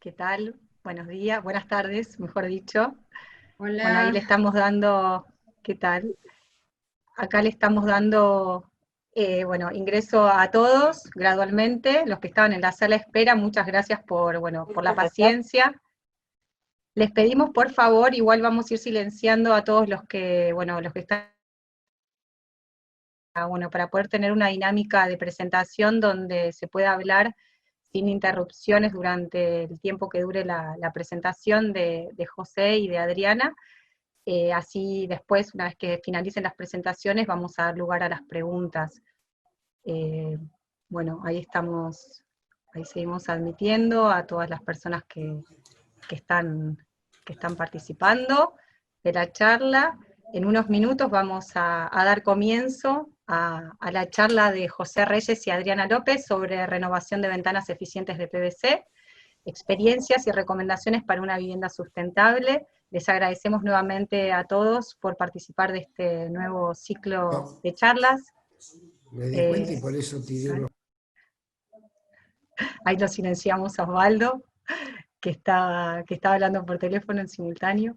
¿Qué tal? Buenos días, buenas tardes, mejor dicho. Bueno, ahí le Hola, estamos dando, ¿qué tal? Acá le estamos dando, ingreso a todos gradualmente, los que estaban en la sala de espera, muchas gracias por la paciencia. Les pedimos, por favor, igual vamos a ir silenciando a todos los que están, para poder tener una dinámica de presentación donde se pueda hablar sin interrupciones durante el tiempo que dure la presentación de José y de Adriana. Así después, una vez que finalicen las presentaciones, vamos a dar lugar a las preguntas. Eh, ahí estamos, ahí seguimos admitiendo a todas las personas que están, que están participando de la charla. En unos minutos vamos a dar comienzo a la charla de José Reyes y Adriana López sobre renovación de ventanas eficientes de PVC, experiencias y recomendaciones para una vivienda sustentable. Les agradecemos nuevamente a todos por participar de este nuevo ciclo No, de charlas. me di cuenta y Eh, por eso tiré unos. Ahí lo silenciamos a Osvaldo, que está hablando por teléfono en simultáneo.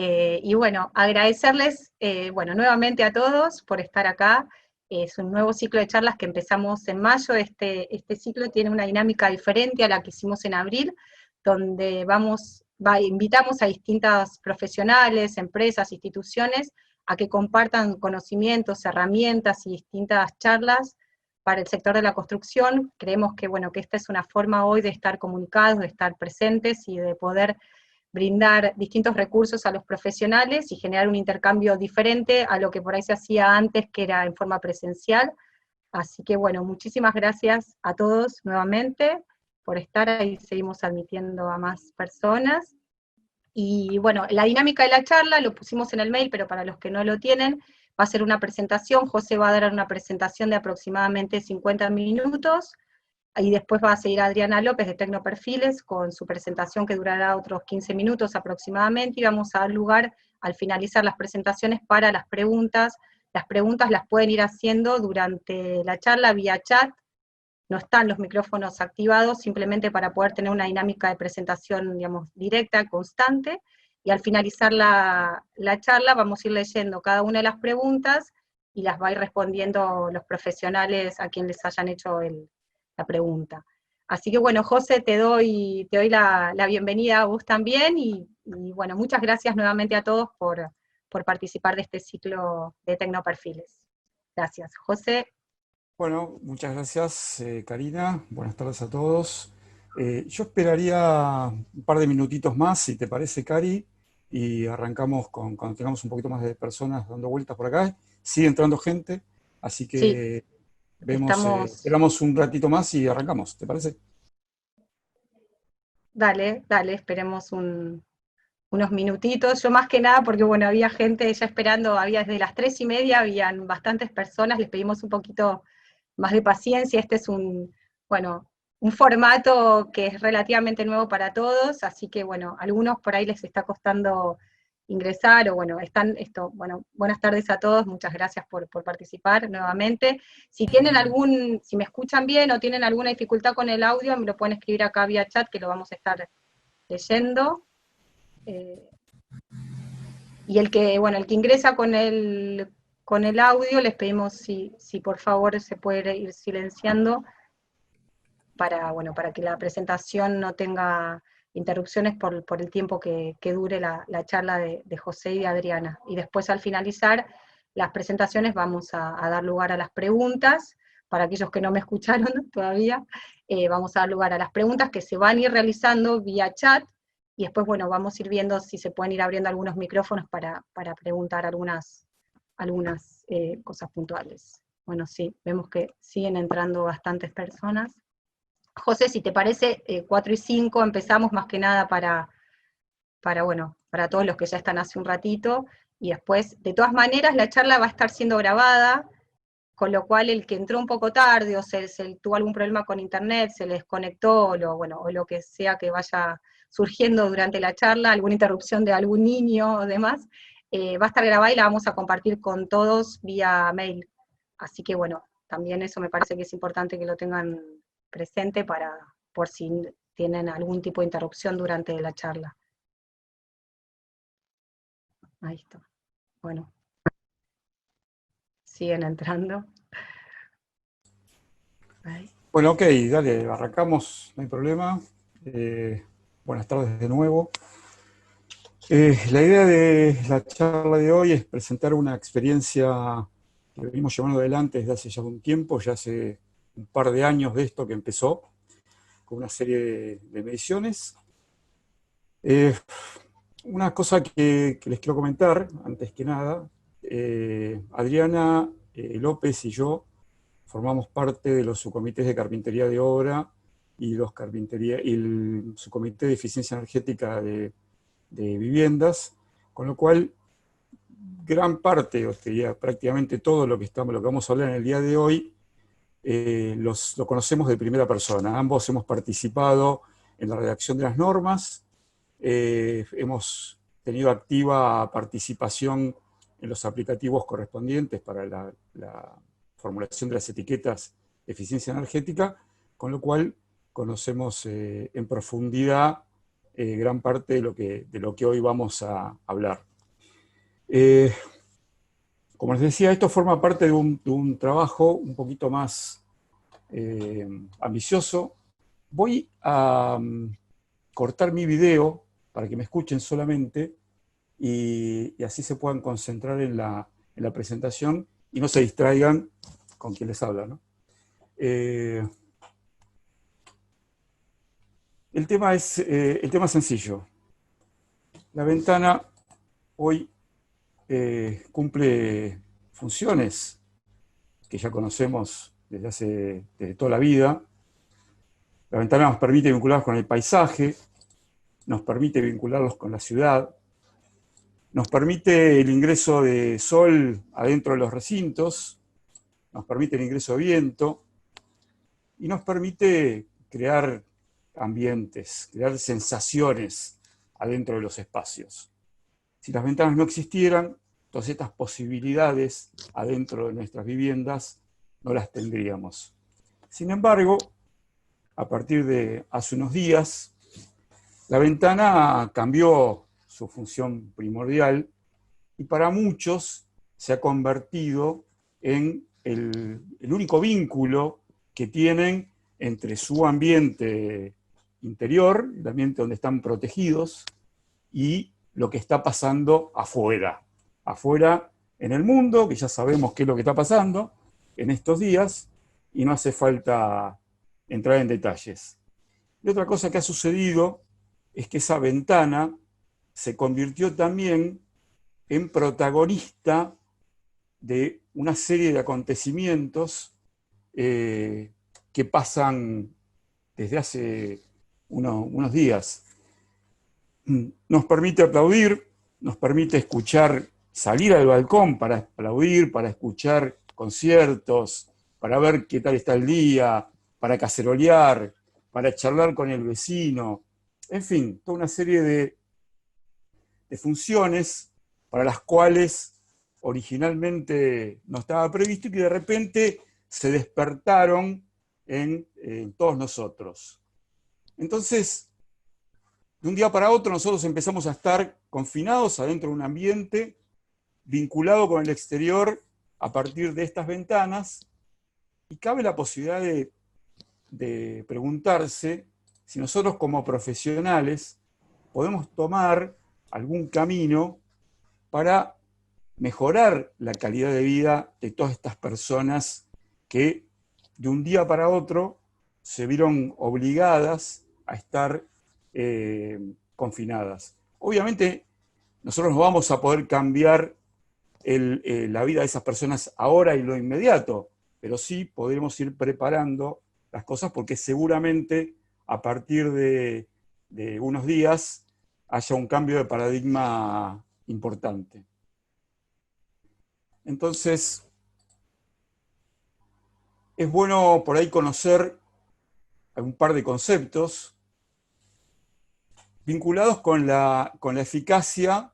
Y bueno, agradecerles nuevamente a todos por estar acá. Es un nuevo ciclo de charlas que empezamos en mayo. Este ciclo tiene una dinámica diferente a la que hicimos en abril, donde invitamos a distintas profesionales, empresas, instituciones, a que compartan conocimientos, herramientas y distintas charlas para el sector de la construcción. Creemos que esta es una forma hoy de estar comunicados, de estar presentes y de poder brindar distintos recursos a los profesionales y generar un intercambio diferente a lo que por ahí se hacía antes, que era en forma presencial. Así que muchísimas gracias a todos nuevamente por estar ahí, seguimos admitiendo a más personas. Y bueno, la dinámica de la charla lo pusimos en el mail, pero para los que no lo tienen, va a ser una presentación. José va a dar una presentación de aproximadamente 50 minutos, y después va a seguir Adriana López de Tecnoperfiles con su presentación que durará otros 15 minutos aproximadamente, y vamos a dar lugar al finalizar las presentaciones para las preguntas. Las preguntas las pueden ir haciendo durante la charla vía chat, no están los micrófonos activados, simplemente para poder tener una dinámica de presentación, digamos, directa, constante, y al finalizar la charla vamos a ir leyendo cada una de las preguntas y las va a ir respondiendo los profesionales a quien les hayan hecho la pregunta. Así que José, te doy la bienvenida a vos también, y muchas gracias nuevamente a todos por participar de este ciclo de Tecnoperfiles. Gracias. José. Bueno, muchas gracias, Karina. Buenas tardes a todos. Yo esperaría un par de minutitos más, si te parece, Cari, y arrancamos cuando tengamos un poquito más de personas dando vueltas por acá. Sigue entrando gente, así Sí, que estamos. esperamos un ratito más y arrancamos, ¿te parece? Dale, dale, esperemos unos minutitos. Yo más que nada, porque había gente ya esperando, había desde las 3:30, habían bastantes personas, les pedimos un poquito más de paciencia. Este es un formato que es relativamente nuevo para todos, así que algunos por ahí les está costando ingresar, buenas tardes a todos, muchas gracias por participar nuevamente. Si me escuchan bien o tienen alguna dificultad con el audio, me lo pueden escribir acá vía chat, que lo vamos a estar leyendo. Eh, y el que ingresa con el audio, les pedimos si por favor se puede ir silenciando para que la presentación no tenga interrupciones por el tiempo que dure la charla de José y de Adriana. Y después, al finalizar las presentaciones, vamos a dar lugar a las preguntas. Para aquellos que no me escucharon todavía, vamos a dar lugar a las preguntas que se van a ir realizando vía chat, y después, vamos a ir viendo si se pueden ir abriendo algunos micrófonos para preguntar algunas cosas puntuales. Bueno, sí, vemos que siguen entrando bastantes personas. José, si te parece, 4 y 5 empezamos, más que nada para todos los que ya están hace un ratito, y después, de todas maneras, la charla va a estar siendo grabada, con lo cual el que entró un poco tarde o se tuvo algún problema con internet, se le desconectó, o lo que sea que vaya surgiendo durante la charla, alguna interrupción de algún niño o demás, va a estar grabada y la vamos a compartir con todos vía mail. Así que también eso me parece que es importante que lo tengan presente, por si tienen algún tipo de interrupción durante la charla. Ahí está. Bueno, siguen entrando. Ahí. Bueno, ok, dale, arrancamos, no hay problema. Buenas tardes de nuevo. La idea de la charla de hoy es presentar una experiencia que venimos llevando adelante desde hace ya un tiempo, ya hace un par de años de esto que empezó, con una serie de mediciones. Una cosa que les quiero comentar, antes que nada, Adriana López y yo formamos parte de los subcomités de carpintería de obra y, y el subcomité de eficiencia energética de viviendas, con lo cual gran parte, o diría prácticamente todo lo que vamos a hablar en el día de hoy, lo conocemos de primera persona. Ambos hemos participado en la redacción de las normas, hemos tenido activa participación en los aplicativos correspondientes para la formulación de las etiquetas de eficiencia energética, con lo cual conocemos en profundidad gran parte de lo que hoy vamos a hablar. Como les decía, esto forma parte de un trabajo un poquito más ambicioso. Voy a cortar mi video para que me escuchen solamente y así se puedan concentrar en la presentación y no se distraigan con quien les habla, ¿no? El tema es sencillo. La ventana hoy cumple funciones que ya conocemos desde toda la vida. La ventana nos permite vincularnos con el paisaje, nos permite vincularlos con la ciudad, nos permite el ingreso de sol adentro de los recintos, nos permite el ingreso de viento y nos permite crear ambientes, crear sensaciones adentro de los espacios. Si las ventanas no existieran, todas estas posibilidades adentro de nuestras viviendas no las tendríamos. Sin embargo, a partir de hace unos días, la ventana cambió su función primordial y para muchos se ha convertido en el único vínculo que tienen entre su ambiente interior, el ambiente donde están protegidos, y lo que está pasando afuera. Afuera en el mundo, que ya sabemos qué es lo que está pasando en estos días, y no hace falta entrar en detalles. Y otra cosa que ha sucedido es que esa ventana se convirtió también en protagonista de una serie de acontecimientos que pasan desde hace unos días. Nos permite aplaudir, nos permite escuchar, salir al balcón para aplaudir, para escuchar conciertos, para ver qué tal está el día, para cacerolear, para charlar con el vecino, en fin, toda una serie de funciones para las cuales originalmente no estaba previsto y que de repente se despertaron en todos nosotros. Entonces, de un día para otro nosotros empezamos a estar confinados adentro de un ambiente vinculado con el exterior a partir de estas ventanas, y cabe la posibilidad de preguntarse si nosotros como profesionales podemos tomar algún camino para mejorar la calidad de vida de todas estas personas que de un día para otro se vieron obligadas a estar confinadas. Obviamente nosotros no vamos a poder cambiar la vida de esas personas ahora y lo inmediato, pero sí podremos ir preparando las cosas porque seguramente a partir de unos días haya un cambio de paradigma importante. Entonces, es bueno por ahí conocer un par de conceptos vinculados con la eficacia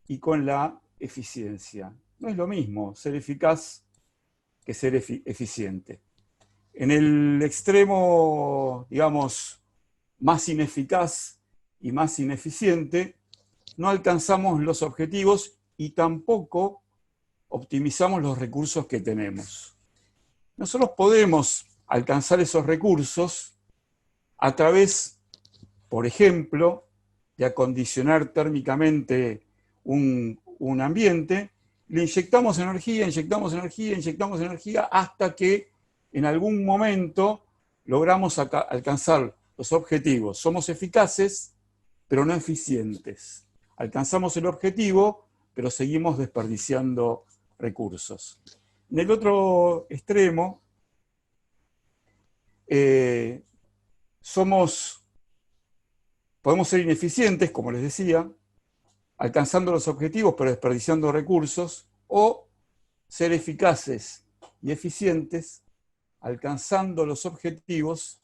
y con la eficiencia. No es lo mismo ser eficaz que ser eficiente. En el extremo, digamos, más ineficaz y más ineficiente, no alcanzamos los objetivos y tampoco optimizamos los recursos que tenemos. Nosotros podemos alcanzar esos recursos a través, por ejemplo, de acondicionar térmicamente un ambiente, le inyectamos energía, inyectamos energía, inyectamos energía, hasta que en algún momento logramos alcanzar los objetivos. Somos eficaces, pero no eficientes. Alcanzamos el objetivo, pero seguimos desperdiciando recursos. En el otro extremo, podemos ser ineficientes, como les decía, alcanzando los objetivos pero desperdiciando recursos, o ser eficaces y eficientes, alcanzando los objetivos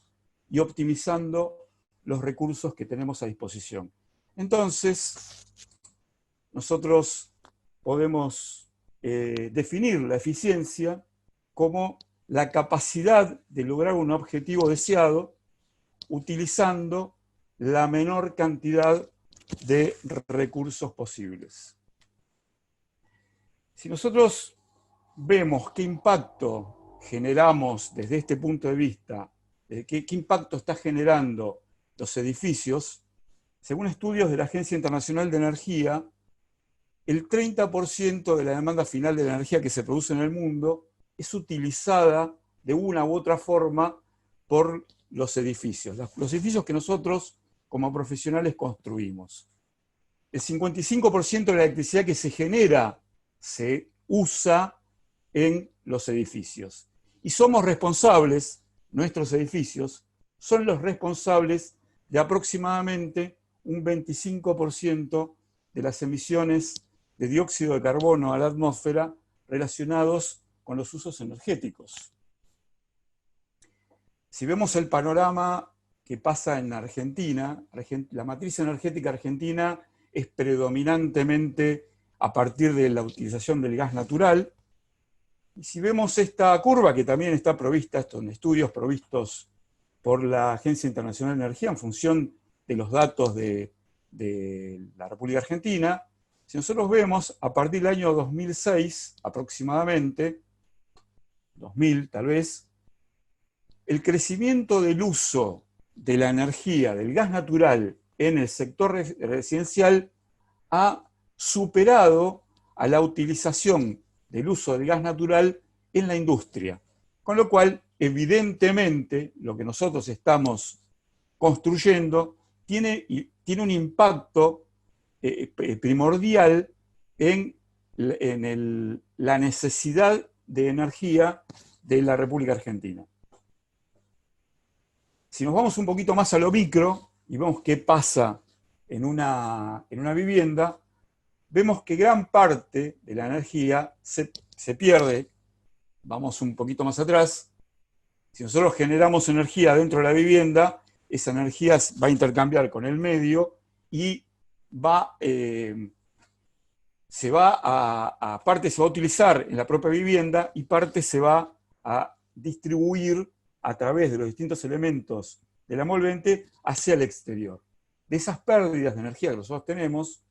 y optimizando los recursos que tenemos a disposición. Entonces, nosotros podemos definir la eficiencia como la capacidad de lograr un objetivo deseado utilizando la menor cantidad de recursos posibles. Si nosotros vemos qué impacto generamos desde este punto de vista, qué impacto está generando los edificios, según estudios de la Agencia Internacional de Energía, el 30% de la demanda final de la energía que se produce en el mundo es utilizada de una u otra forma por los edificios. Los edificios que nosotros como profesionales construimos. El 55% de la electricidad que se genera se usa en los edificios. Y somos responsables, nuestros edificios, son los responsables de aproximadamente un 25% de las emisiones de dióxido de carbono a la atmósfera relacionados con los usos energéticos. Si vemos el panorama que pasa en Argentina, la matriz energética argentina es predominantemente a partir de la utilización del gas natural. Y si vemos esta curva, que también está provista, estos estudios provistos por la Agencia Internacional de Energía en función de los datos de la República Argentina, si nosotros vemos a partir del año 2006 aproximadamente, 2000 tal vez, el crecimiento del uso de la energía, del gas natural en el sector residencial ha superado a la utilización del uso del gas natural en la industria. Con lo cual, evidentemente, lo que nosotros estamos construyendo tiene un impacto primordial en la necesidad de energía de la República Argentina. Si nos vamos un poquito más a lo micro y vemos qué pasa en una vivienda, vemos que gran parte de la energía se pierde. Vamos un poquito más atrás. Si nosotros generamos energía dentro de la vivienda, esa energía va a intercambiar con el medio y parte se va a utilizar en la propia vivienda y parte se va a distribuir a través de los distintos elementos de la envolvente hacia el exterior. De esas pérdidas de energía que nosotros tenemos,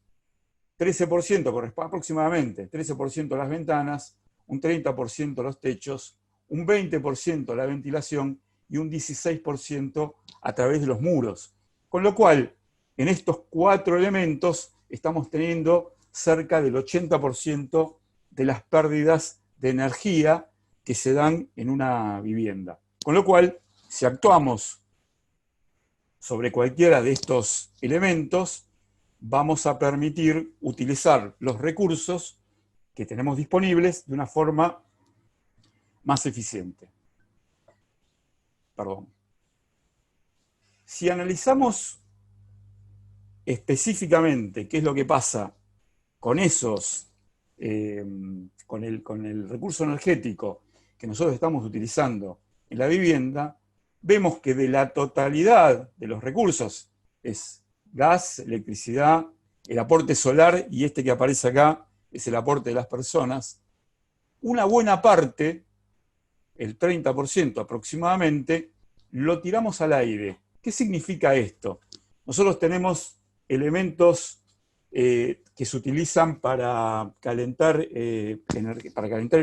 13% corresponde aproximadamente, 13% las ventanas, un 30% los techos, un 20% la ventilación y un 16% a través de los muros. Con lo cual, en estos 4 elementos estamos teniendo cerca del 80% de las pérdidas de energía que se dan en una vivienda. Con lo cual, si actuamos sobre cualquiera de estos elementos, vamos a permitir utilizar los recursos que tenemos disponibles de una forma más eficiente. Perdón. Si analizamos específicamente qué es lo que pasa con con el recurso energético que nosotros estamos utilizando en la vivienda, vemos que de la totalidad de los recursos, es gas, electricidad, el aporte solar, y este que aparece acá es el aporte de las personas, una buena parte, el 30% aproximadamente, lo tiramos al aire, ¿Qué significa esto? Nosotros tenemos elementos que se utilizan para calentar el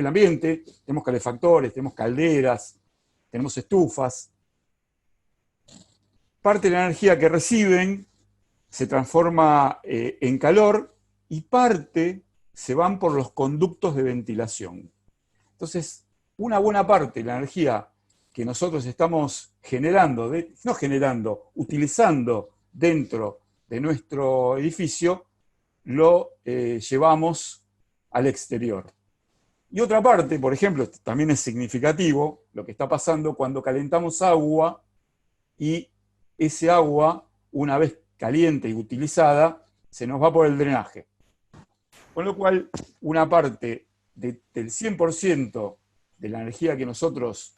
ambiente. Tenemos calefactores, tenemos calderas, tenemos estufas. Parte de la energía que reciben se transforma en calor y parte se van por los conductos de ventilación. Entonces, una buena parte de la energía que nosotros estamos utilizando dentro de nuestro edificio, lo llevamos al exterior. Y otra parte, por ejemplo, también es significativo lo que está pasando cuando calentamos agua y ese agua, una vez caliente y utilizada, se nos va por el drenaje. Con lo cual, una parte del 100% de la energía que nosotros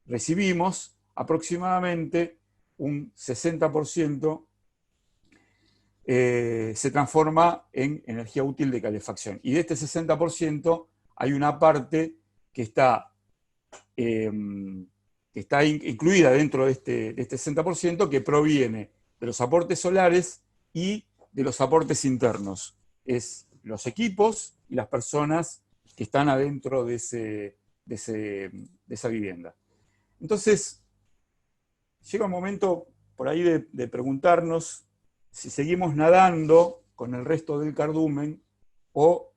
recibimos, aproximadamente un 60% se transforma en energía útil de calefacción. Y de este 60% hay una parte que está incluida dentro de este 60%, que proviene de los aportes solares y de los aportes internos. Es los equipos y las personas que están adentro de esa vivienda. Entonces, llega un momento por ahí de preguntarnos si seguimos nadando con el resto del cardumen o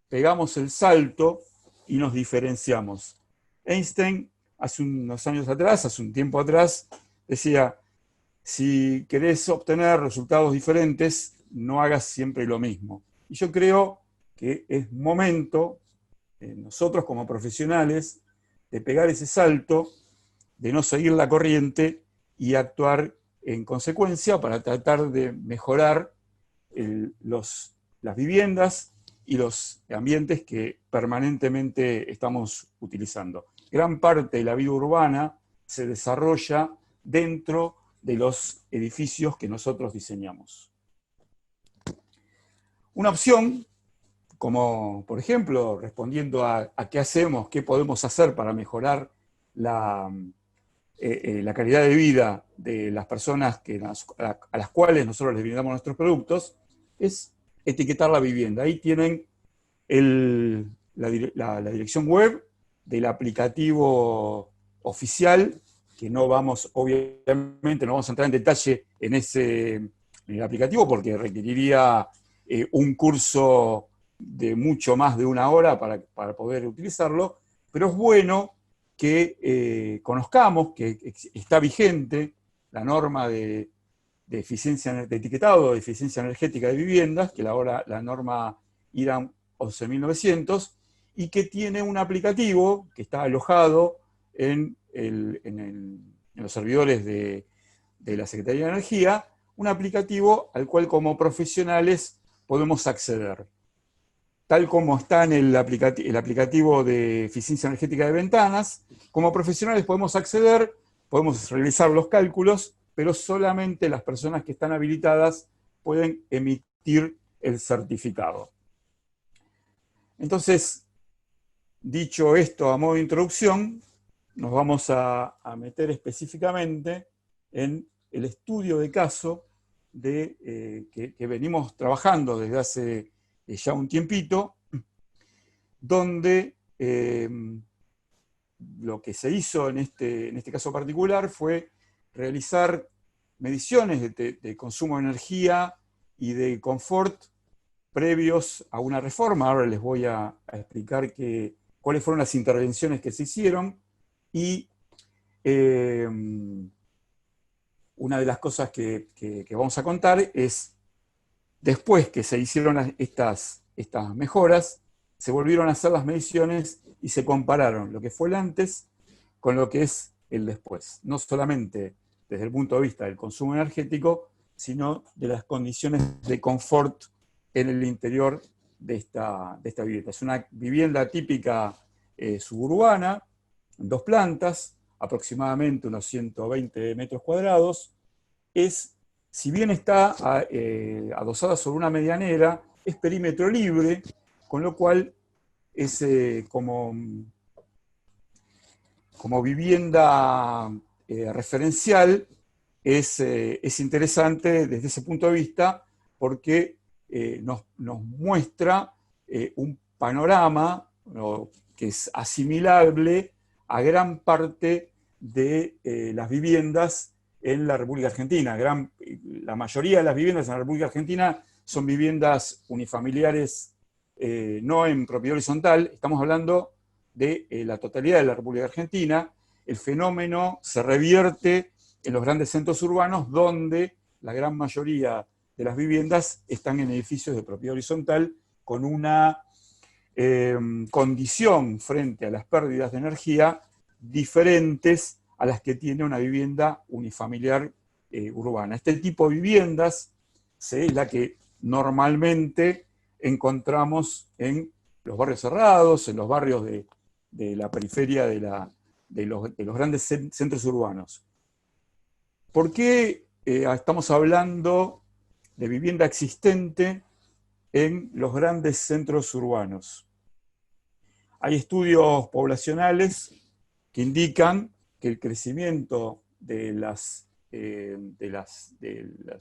pegamos el salto y nos diferenciamos. Einstein, hace unos años atrás, hace un tiempo atrás, decía, si querés obtener resultados diferentes, no hagas siempre lo mismo. Y yo creo que es momento, nosotros como profesionales, de pegar ese salto, de no seguir la corriente y actuar en consecuencia para tratar de mejorar las viviendas y los ambientes que permanentemente estamos utilizando. Gran parte de la vida urbana se desarrolla dentro de los edificios que nosotros diseñamos. Una opción, como por ejemplo, respondiendo a qué hacemos, qué podemos hacer para mejorar la calidad de vida de las personas a las cuales nosotros les brindamos nuestros productos, es etiquetar la vivienda. Ahí tienen la dirección web del aplicativo oficial, que obviamente no vamos a entrar en detalle en el aplicativo porque requeriría un curso de mucho más de una hora para poder utilizarlo, pero es bueno que conozcamos que está vigente la norma de etiquetado de eficiencia energética de viviendas, que la norma IRAM 11.900, y que tiene un aplicativo que está alojado en los servidores de la Secretaría de Energía, un aplicativo al cual como profesionales podemos acceder. Tal como está en el aplicativo de eficiencia energética de ventanas, como profesionales podemos acceder, podemos realizar los cálculos, pero solamente las personas que están habilitadas pueden emitir el certificado. Entonces, dicho esto a modo de introducción, nos vamos a meter específicamente en el estudio de caso que venimos trabajando desde hace ya un tiempito, donde lo que se hizo en este caso particular fue realizar mediciones de consumo de energía y de confort previos a una reforma. Ahora les voy a explicar cuáles fueron las intervenciones que se hicieron, y una de las cosas que vamos a contar es, después que se hicieron estas mejoras, se volvieron a hacer las mediciones y se compararon lo que fue el antes con lo que es el después. No solamente desde el punto de vista del consumo energético, sino de las condiciones de confort en el interior de esta vivienda. Es una vivienda típica suburbana, en 2 plantas, aproximadamente unos 120 metros cuadrados. Si bien está adosada sobre una medianera, es perímetro libre, con lo cual es como vivienda referencial, es interesante desde ese punto de vista porque nos muestra un panorama, ¿no?, que es asimilable a gran parte de las viviendas en la República Argentina. La mayoría de las viviendas en la República Argentina son viviendas unifamiliares, no en propiedad horizontal. Estamos hablando de la totalidad de la República Argentina. El fenómeno se revierte en los grandes centros urbanos, donde la gran mayoría de las viviendas están en edificios de propiedad horizontal, con una condición frente a las pérdidas de energía diferentes a las que tiene una vivienda unifamiliar urbana. Este tipo de viviendas es la que normalmente encontramos en los barrios cerrados, en los barrios de la periferia de los grandes centros urbanos. ¿Por qué estamos hablando de vivienda existente en los grandes centros urbanos? Hay estudios poblacionales que indican que el crecimiento de los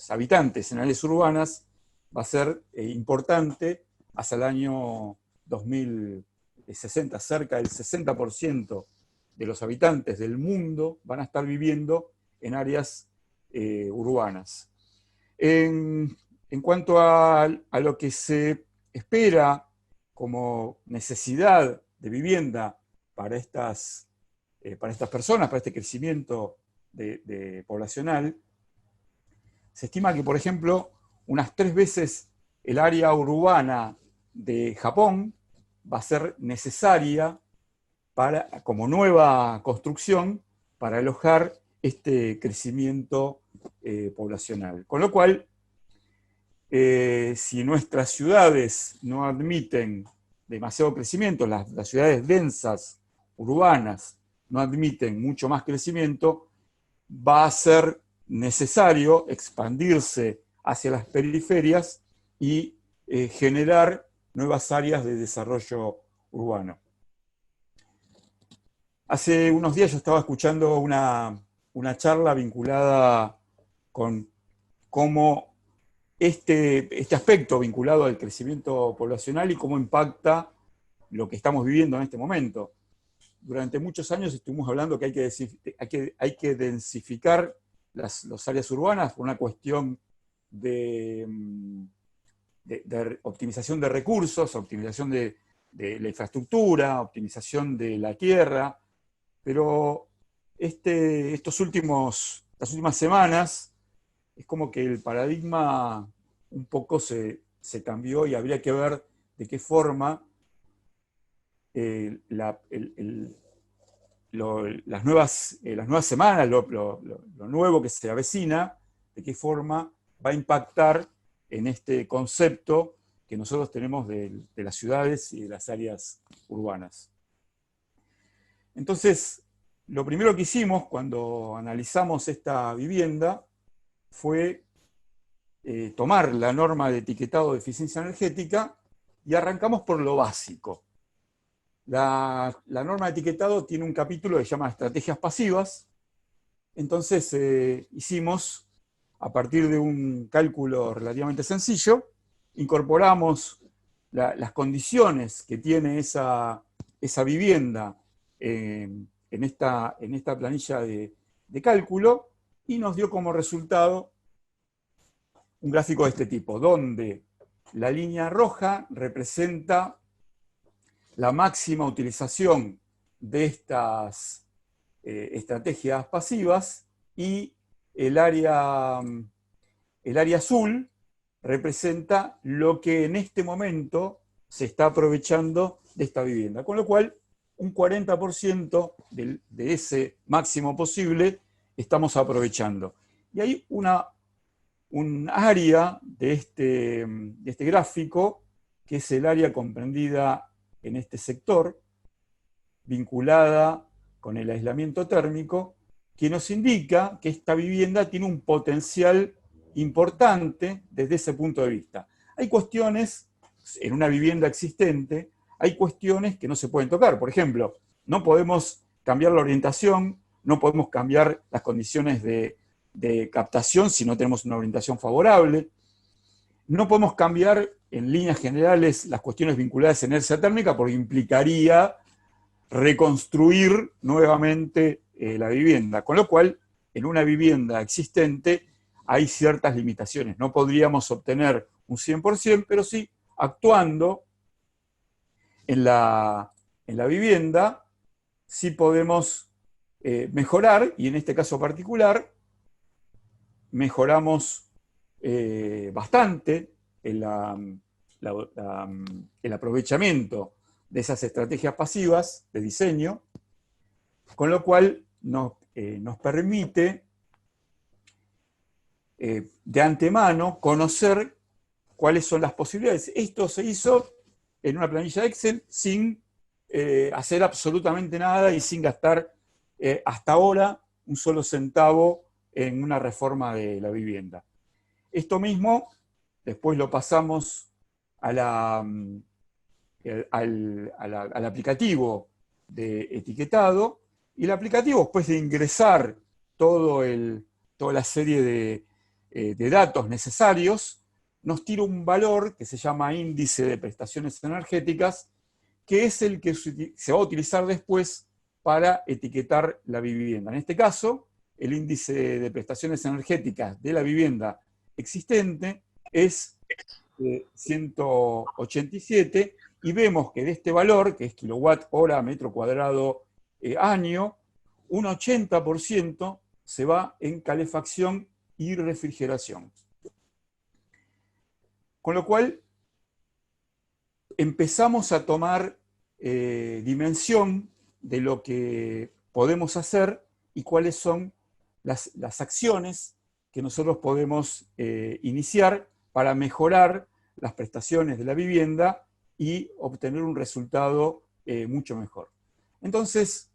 habitantes en áreas urbanas va a ser importante hasta el año 2060. Cerca del 60% de los habitantes del mundo van a estar viviendo en áreas urbanas. En cuanto a lo que se espera como necesidad de vivienda para estas personas, para este crecimiento poblacional, se estima que, por ejemplo, unas 3 veces el área urbana de Japón va a ser necesaria como nueva construcción para alojar este crecimiento poblacional. Con lo cual, si nuestras ciudades no admiten demasiado crecimiento, las ciudades densas, urbanas, no admiten mucho más crecimiento, va a ser necesario expandirse hacia las periferias y generar nuevas áreas de desarrollo urbano. Hace unos días yo estaba escuchando una charla vinculada con cómo este aspecto vinculado al crecimiento poblacional y cómo impacta lo que estamos viviendo en este momento. Durante muchos años estuvimos hablando que hay que densificar las áreas urbanas por una cuestión de optimización de recursos, optimización de la infraestructura, optimización de la tierra, pero estas últimas semanas es como que el paradigma un poco se cambió y habría que ver de qué forma las nuevas semanas, lo nuevo que se avecina, de qué forma va a impactar en este concepto que nosotros tenemos de las ciudades y de las áreas urbanas. Entonces, lo primero que hicimos cuando analizamos esta vivienda fue tomar la norma de etiquetado de eficiencia energética y arrancamos por lo básico. La norma de etiquetado tiene un capítulo que se llama estrategias pasivas. Entonces hicimos, a partir de un cálculo relativamente sencillo, incorporamos las condiciones que tiene esa vivienda en esta planilla de cálculo y nos dio como resultado un gráfico de este tipo, donde la línea roja representa la máxima utilización de estas estrategias pasivas y el área azul representa lo que en este momento se está aprovechando de esta vivienda. Con lo cual, un 40% de ese máximo posible estamos aprovechando. Y hay un área de este gráfico, que es el área comprendida en este sector, vinculada con el aislamiento térmico, que nos indica que esta vivienda tiene un potencial importante desde ese punto de vista. Hay cuestiones, en una vivienda existente, hay cuestiones que no se pueden tocar. Por ejemplo, no podemos cambiar la orientación, no podemos cambiar las condiciones de de captación si no tenemos una orientación favorable. No podemos cambiar en líneas generales las cuestiones vinculadas a inercia térmica porque implicaría reconstruir nuevamente la vivienda, con lo cual en una vivienda existente hay ciertas limitaciones. No podríamos obtener un 100%, pero sí actuando en la vivienda, sí podemos mejorar, y en este caso particular, mejoramos bastante el aprovechamiento de esas estrategias pasivas de diseño, con lo cual nos permite de antemano conocer cuáles son las posibilidades. Esto se hizo en una planilla de Excel sin hacer absolutamente nada y sin gastar hasta ahora un solo centavo en una reforma de la vivienda. Esto mismo después lo pasamos al aplicativo de etiquetado, y el aplicativo, después de ingresar toda la serie de datos necesarios, nos tira un valor que se llama índice de prestaciones energéticas, que es el que se va a utilizar después para etiquetar la vivienda. En este caso, el índice de prestaciones energéticas de la vivienda existente es 187, y vemos que de este valor, que es kilowatt hora metro cuadrado año, un 80% se va en calefacción y refrigeración. Con lo cual, empezamos a tomar dimensión de lo que podemos hacer y cuáles son las acciones que nosotros podemos iniciar para mejorar las prestaciones de la vivienda y obtener un resultado mucho mejor. Entonces,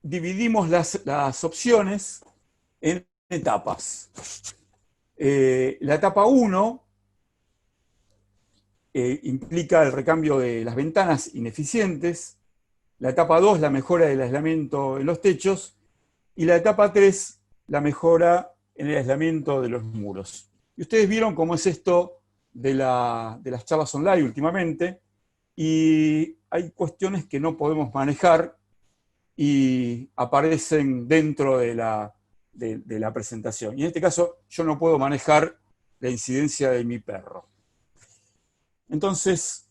dividimos las opciones en etapas. La etapa 1 implica el recambio de las ventanas ineficientes, la etapa 2 la mejora del aislamiento en los techos, y la etapa 3 la mejora en el aislamiento de los muros. Y ustedes vieron cómo es esto de las charlas online últimamente, y hay cuestiones que no podemos manejar y aparecen dentro de la presentación. Y en este caso yo no puedo manejar la incidencia de mi perro. Entonces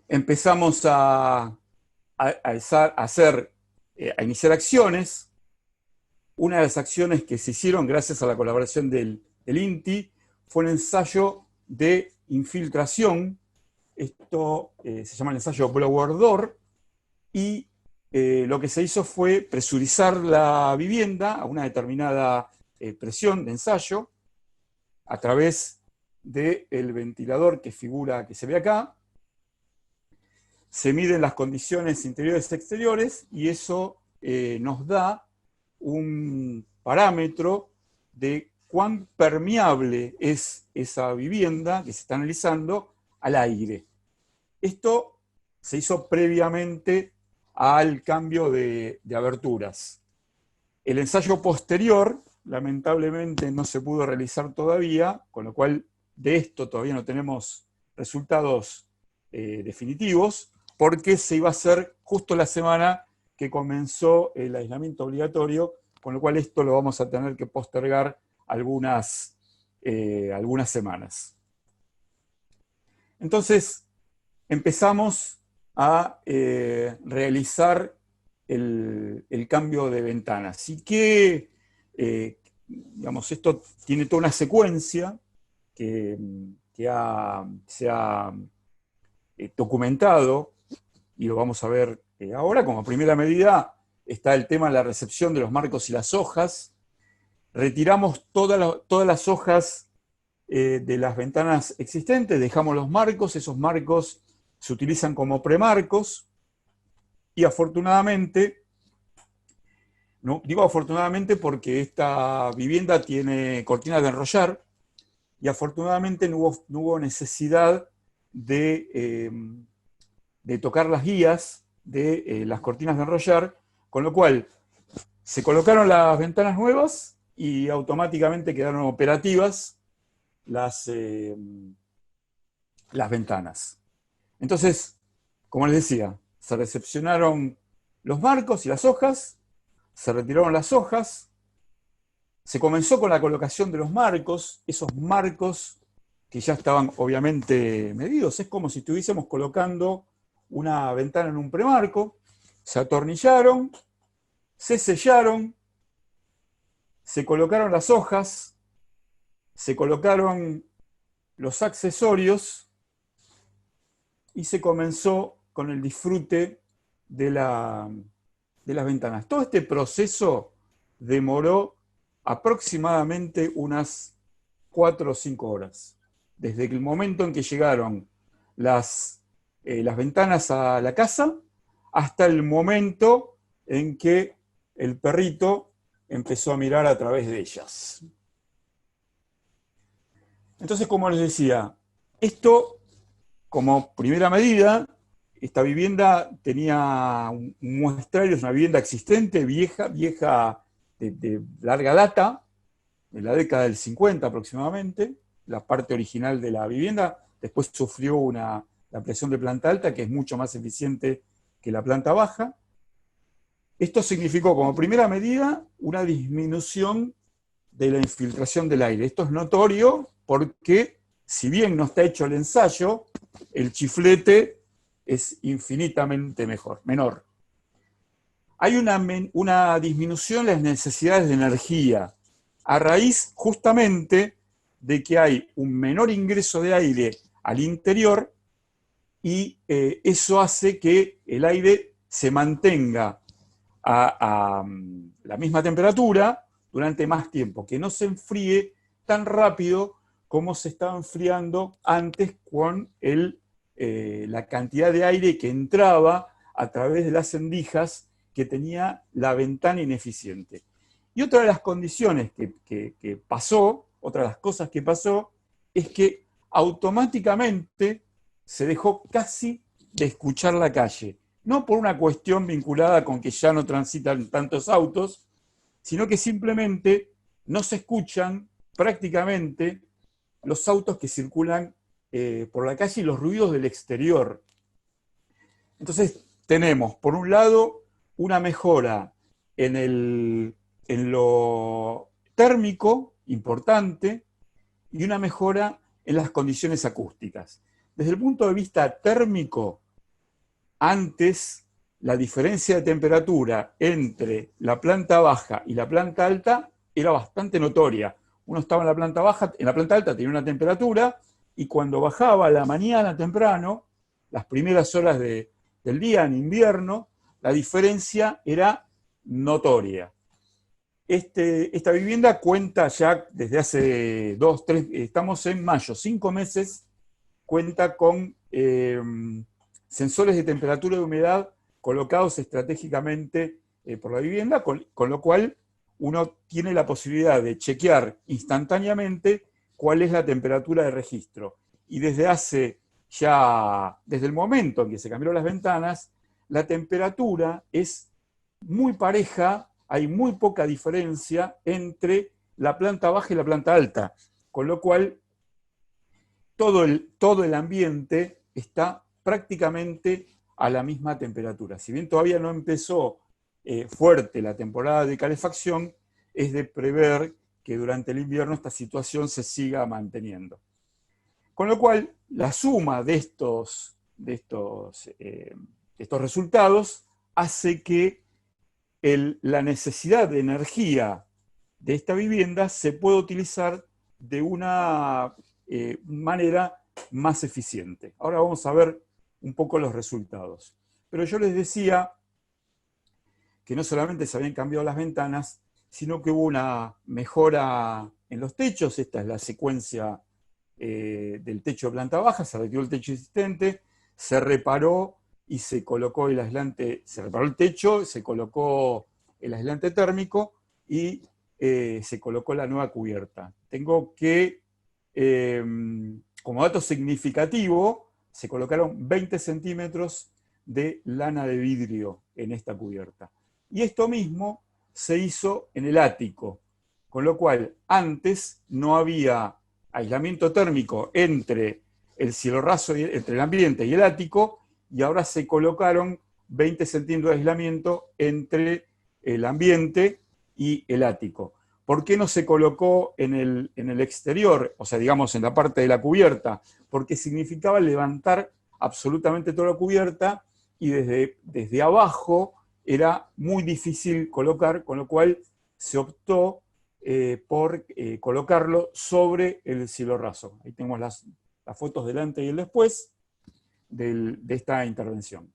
empezamos a iniciar acciones. Una de las acciones que se hicieron gracias a la colaboración del INTI fue un ensayo de infiltración. Esto se llama el ensayo Blower Door, y lo que se hizo fue presurizar la vivienda a una determinada presión de ensayo a través del ventilador que se ve acá. Se miden las condiciones interiores y exteriores, y eso nos da un parámetro de cuán permeable es esa vivienda que se está analizando al aire. Esto se hizo previamente al cambio de aberturas. El ensayo posterior, lamentablemente, no se pudo realizar todavía, con lo cual de esto todavía no tenemos resultados definitivos, porque se iba a hacer justo la semana que comenzó el aislamiento obligatorio, con lo cual esto lo vamos a tener que postergar algunas semanas. Entonces, empezamos a realizar el cambio de ventanas. Y que, digamos, esto tiene toda una secuencia que se ha documentado, y lo vamos a ver ahora. Como primera medida está el tema de la recepción de los marcos y las hojas. Retiramos todas las hojas de las ventanas existentes, dejamos los marcos. Esos marcos se utilizan como premarcos, y afortunadamente, no digo afortunadamente porque esta vivienda tiene cortinas de enrollar, y afortunadamente no hubo necesidad de tocar las guías de las cortinas de enrollar, con lo cual se colocaron las ventanas nuevas y automáticamente quedaron operativas las ventanas. Entonces, como les decía, se recepcionaron los marcos y las hojas, se retiraron las hojas, se comenzó con la colocación de los marcos, esos marcos que ya estaban obviamente medidos. Es como si estuviésemos colocando una ventana en un premarco. Se atornillaron, se sellaron, se colocaron las hojas, se colocaron los accesorios y se comenzó con el disfrute de las ventanas. Todo este proceso demoró aproximadamente unas 4 o 5 horas. Desde el momento en que llegaron las ventanas a la casa hasta el momento en que el perrito empezó a mirar a través de ellas. Entonces, como les decía, esto como primera medida, esta vivienda tenía un muestrario, es una vivienda existente, vieja de larga data, de la década del 50 aproximadamente, la parte original de la vivienda. Después sufrió la ampliación de planta alta, que es mucho más eficiente que la planta baja. Esto significó como primera medida una disminución de la infiltración del aire. Esto es notorio porque, si bien no está hecho el ensayo, el chiflete es infinitamente menor. Hay una disminución en las necesidades de energía, a raíz justamente de que hay un menor ingreso de aire al interior y eso hace que el aire se mantenga a la misma temperatura durante más tiempo, que no se enfríe tan rápido como se estaba enfriando antes con la cantidad de aire que entraba a través de las endijas que tenía la ventana ineficiente. Y otra de las condiciones que pasó, otra de las cosas que pasó, es que automáticamente se dejó casi de escuchar la calle. No por una cuestión vinculada con que ya no transitan tantos autos, sino que simplemente no se escuchan prácticamente los autos que circulan por la calle y los ruidos del exterior. Entonces tenemos, por un lado, una mejora en lo térmico importante y una mejora en las condiciones acústicas. Desde el punto de vista térmico, antes la diferencia de temperatura entre la planta baja y la planta alta era bastante notoria. Uno estaba en la planta baja, en la planta alta tenía una temperatura, y cuando bajaba a la mañana temprano, las primeras horas del día en invierno, la diferencia era notoria. Esta vivienda cuenta ya desde hace 2, 3, estamos en mayo, 5 meses, cuenta con sensores de temperatura y humedad colocados estratégicamente por la vivienda, con lo cual uno tiene la posibilidad de chequear instantáneamente cuál es la temperatura de registro. Y desde el momento en que se cambiaron las ventanas, la temperatura es muy pareja, hay muy poca diferencia entre la planta baja y la planta alta, con lo cual todo el ambiente está prácticamente a la misma temperatura. Si bien todavía no empezó fuerte la temporada de calefacción, es de prever que durante el invierno esta situación se siga manteniendo. Con lo cual, la suma de estos resultados hace que la necesidad de energía de esta vivienda se pueda utilizar de una manera más eficiente. Ahora vamos a ver un poco los resultados. Pero yo les decía que no solamente se habían cambiado las ventanas, sino que hubo una mejora en los techos. Esta es la secuencia del techo de planta baja. Se retiró el techo existente, se reparó y se colocó el aislante, se reparó el techo, se colocó el aislante térmico y se colocó la nueva cubierta. Tengo que, como dato significativo, se colocaron 20 centímetros de lana de vidrio en esta cubierta. Y esto mismo se hizo en el ático, con lo cual antes no había aislamiento térmico entre el cielo raso, entre el ambiente y el ático, y ahora se colocaron 20 centímetros de aislamiento entre el ambiente y el ático. ¿Por qué no se colocó en el exterior, o sea, digamos en la parte de la cubierta? Porque significaba levantar absolutamente toda la cubierta y desde abajo era muy difícil colocar, con lo cual se optó por colocarlo sobre el cielo raso. Ahí tenemos las fotos del antes y el después de esta intervención.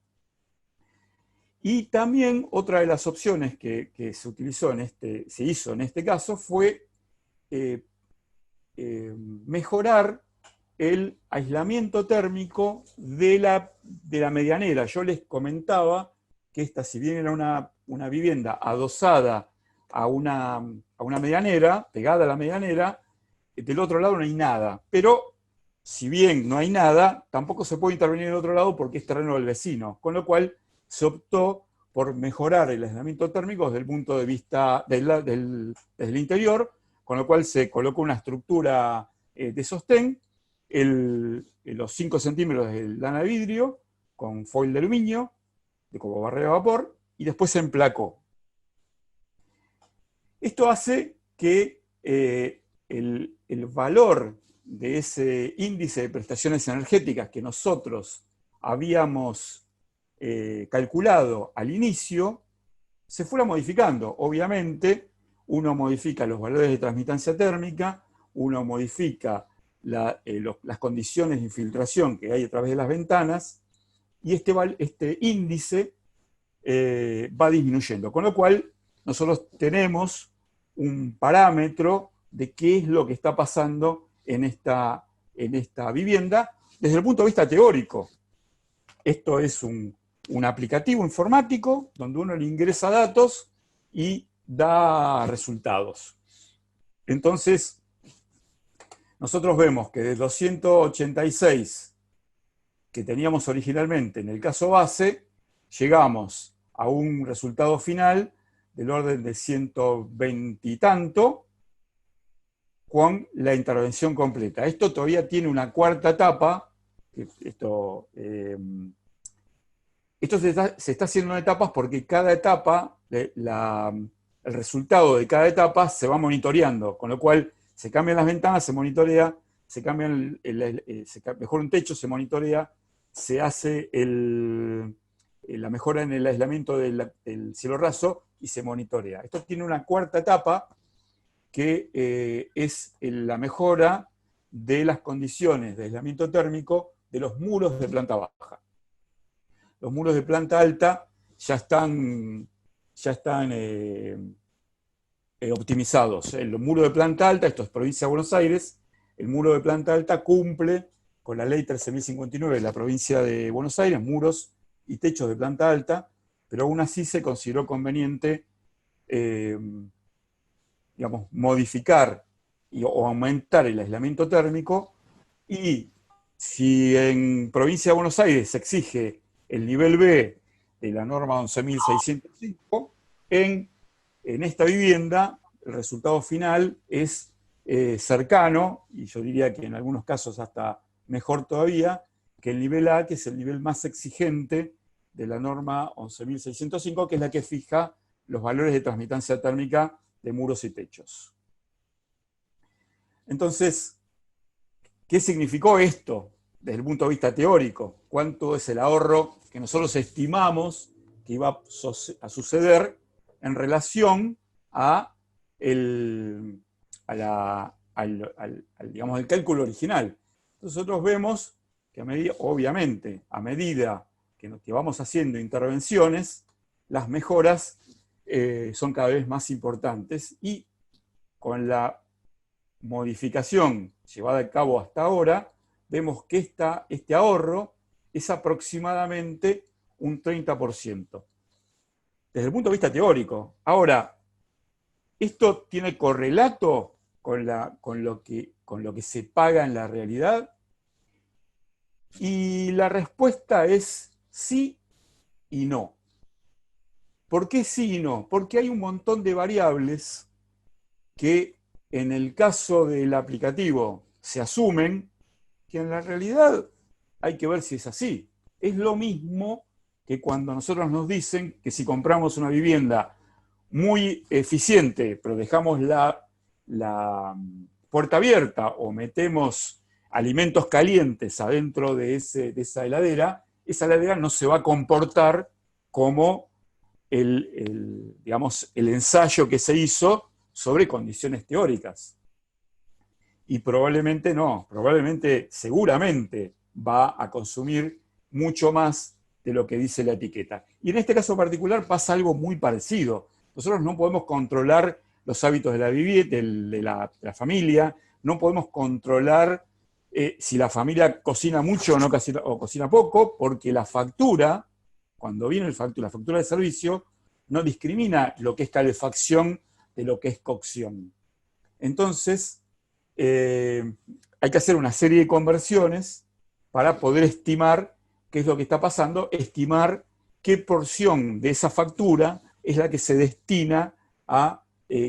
Y también otra de las opciones que se utilizó se hizo en este caso fue mejorar el aislamiento térmico de la medianera. Yo les comentaba que esta, si bien era una vivienda adosada a una medianera, pegada a la medianera, del otro lado no hay nada. Pero, si bien no hay nada, tampoco se puede intervenir del otro lado porque es terreno del vecino. Con lo cual, se optó por mejorar el aislamiento térmico desde el punto de vista desde el interior, con lo cual se colocó una estructura de sostén, los 5 centímetros de lana de vidrio, con foil de aluminio, como barrera de vapor, y después se emplacó. Esto hace que el valor de ese índice de prestaciones energéticas que nosotros habíamos calculado al inicio, se fuera modificando. Obviamente, uno modifica los valores de transmitancia térmica, uno modifica las condiciones de infiltración que hay a través de las ventanas, y este índice va disminuyendo. Con lo cual, nosotros tenemos un parámetro de qué es lo que está pasando en esta vivienda desde el punto de vista teórico. Esto es un aplicativo informático donde uno le ingresa datos y da resultados. Entonces, nosotros vemos que de 286 que teníamos originalmente en el caso base, llegamos a un resultado final del orden de 120 y tanto con la intervención completa. Esto todavía tiene una cuarta etapa. Esto se está haciendo en etapas porque cada etapa, el resultado de cada etapa se va monitoreando, con lo cual se cambian las ventanas, se monitorea, se mejora un techo, se monitorea, se hace la mejora en el aislamiento del cielo raso y se monitorea. Esto tiene una cuarta etapa que es la mejora de las condiciones de aislamiento térmico de los muros de planta baja. Los muros de planta alta ya están optimizados. El muro de planta alta, esto es provincia de Buenos Aires, el muro de planta alta cumple con la ley 13.059 de la provincia de Buenos Aires, muros y techos de planta alta, pero aún así se consideró conveniente modificar o aumentar el aislamiento térmico, y si en provincia de Buenos Aires se exige el nivel B de la norma 11.605, en esta vivienda el resultado final es cercano, y yo diría que en algunos casos hasta mejor todavía, que el nivel A, que es el nivel más exigente de la norma 11.605, que es la que fija los valores de transmitancia térmica de muros y techos. Entonces, ¿qué significó esto desde el punto de vista teórico? ¿Cuánto es el ahorro que nosotros estimamos que iba a suceder en relación al cálculo original? Entonces nosotros vemos que obviamente, a medida que vamos haciendo intervenciones, las mejoras son cada vez más importantes, y con la modificación llevada a cabo hasta ahora, vemos que este ahorro es aproximadamente un 30%. Desde el punto de vista teórico. Ahora, ¿esto tiene correlato con lo que se paga en la realidad? Y la respuesta es sí y no. ¿Por qué sí y no? Porque hay un montón de variables que en el caso del aplicativo se asumen, que en la realidad hay que ver si es así. Es lo mismo que cuando nosotros nos dicen que si compramos una vivienda muy eficiente, pero dejamos la puerta abierta o metemos alimentos calientes adentro de esa heladera no se va a comportar como digamos, el ensayo que se hizo sobre condiciones teóricas. Y probablemente no, seguramente va a consumir mucho más de lo que dice la etiqueta. Y en este caso particular pasa algo muy parecido. Nosotros no podemos controlar los hábitos de la vivienda, de la familia, no podemos controlar si la familia cocina mucho o, no, o cocina poco, porque la factura, cuando viene la factura de servicio, no discrimina lo que es calefacción de lo que es cocción. Entonces, hay que hacer una serie de conversiones para poder estimar qué es lo que está pasando, estimar qué porción de esa factura es la que se destina a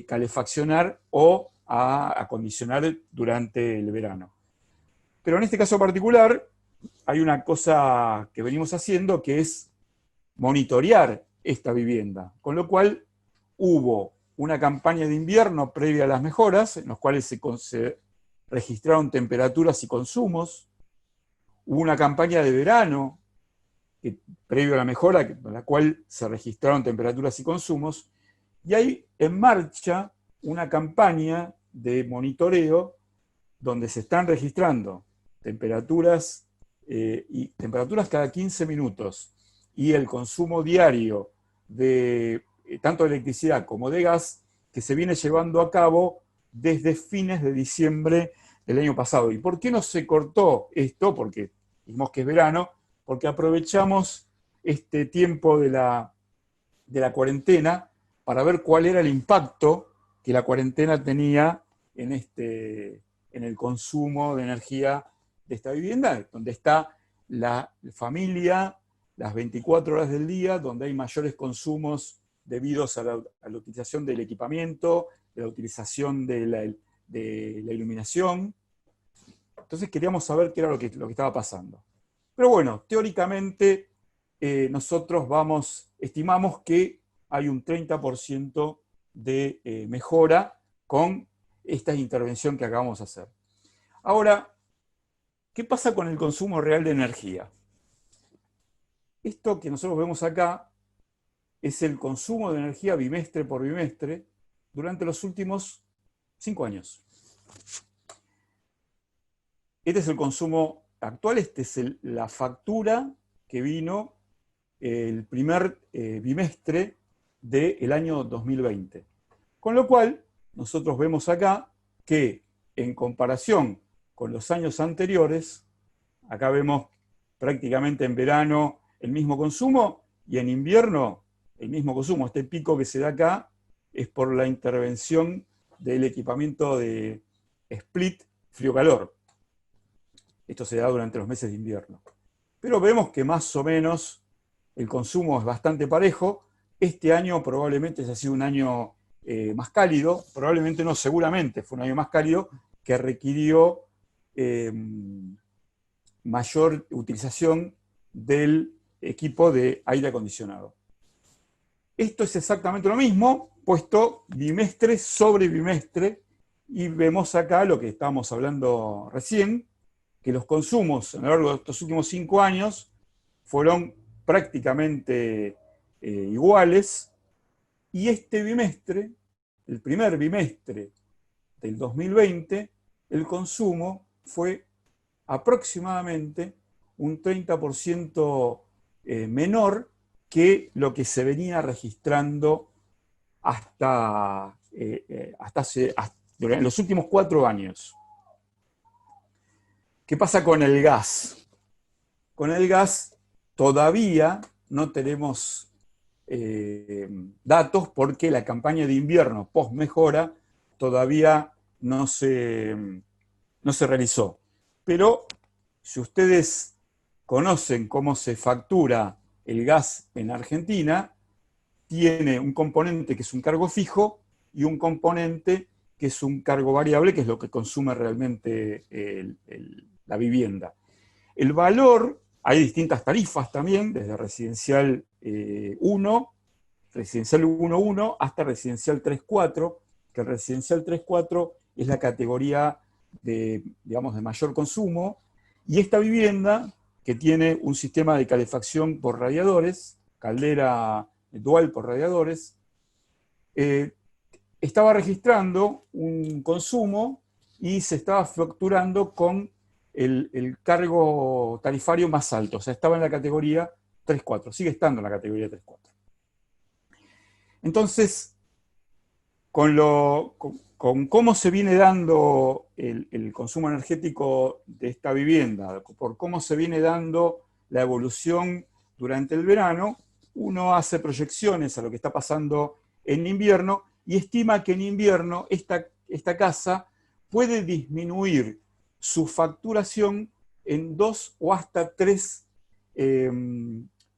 calefaccionar o a acondicionar durante el verano. Pero en este caso particular hay una cosa que venimos haciendo que es monitorear esta vivienda, con lo cual hubo una campaña de invierno previa a las mejoras, en los cuales se registraron temperaturas y consumos. Hubo una campaña de verano, previo a la mejora, en la cual se registraron temperaturas y consumos. Y hay en marcha una campaña de monitoreo donde se están registrando temperaturas y temperaturas cada 15 minutos y el consumo diario de tanto de electricidad como de gas, que se viene llevando a cabo desde fines de diciembre del año pasado. ¿Y por qué no se cortó esto? Porque dijimos que es verano, porque aprovechamos este tiempo de la cuarentena para ver cuál era el impacto que la cuarentena tenía en el consumo de energía de esta vivienda, donde está la familia las 24 horas del día, donde hay mayores consumos debidos a la utilización del equipamiento, de la utilización de la iluminación. Entonces queríamos saber qué era lo que estaba pasando. Pero bueno, teóricamente nosotros estimamos que hay un 30% de mejora con esta intervención que acabamos de hacer. Ahora, ¿qué pasa con el consumo real de energía? Esto que nosotros vemos acá es el consumo de energía bimestre por bimestre durante los últimos 5 años. Este es el consumo actual, esta es la factura que vino el primer bimestre del año 2020. Con lo cual, nosotros vemos acá que en comparación con los años anteriores, acá vemos prácticamente en verano el mismo consumo y en invierno el mismo consumo. Este pico que se da acá es por la intervención del equipamiento de split frío-calor. Esto se da durante los meses de invierno. Pero vemos que más o menos el consumo es bastante parejo. Este año probablemente haya sido un año más cálido, probablemente no, seguramente fue un año más cálido que requirió mayor utilización del equipo de aire acondicionado. Esto es exactamente lo mismo, puesto bimestre sobre bimestre, y vemos acá lo que estábamos hablando recién, que los consumos a lo largo de estos últimos 5 años fueron prácticamente iguales, y este bimestre, el primer bimestre del 2020, el consumo fue aproximadamente un 30% menor que lo que se venía registrando hasta durante los últimos 4 años. ¿Qué pasa con el gas? Con el gas todavía no tenemos datos porque la campaña de invierno post-mejora todavía no se realizó. Pero si ustedes conocen cómo se factura el gas en Argentina tiene un componente que es un cargo fijo y un componente que es un cargo variable, que es lo que consume realmente la vivienda. El valor, hay distintas tarifas también, desde residencial 1, residencial 1.1 hasta residencial 3.4, que el residencial 3.4 es la categoría de, digamos, de mayor consumo, y esta vivienda, que tiene un sistema de calefacción por radiadores, caldera dual por radiadores, estaba registrando un consumo y se estaba facturando con el cargo tarifario más alto, o sea, estaba en la categoría 3.4, sigue estando en la categoría 3.4. Entonces, con cómo se viene dando el consumo energético de esta vivienda, por cómo se viene dando la evolución durante el verano, uno hace proyecciones a lo que está pasando en invierno y estima que en invierno esta casa puede disminuir su facturación en 2 o hasta 3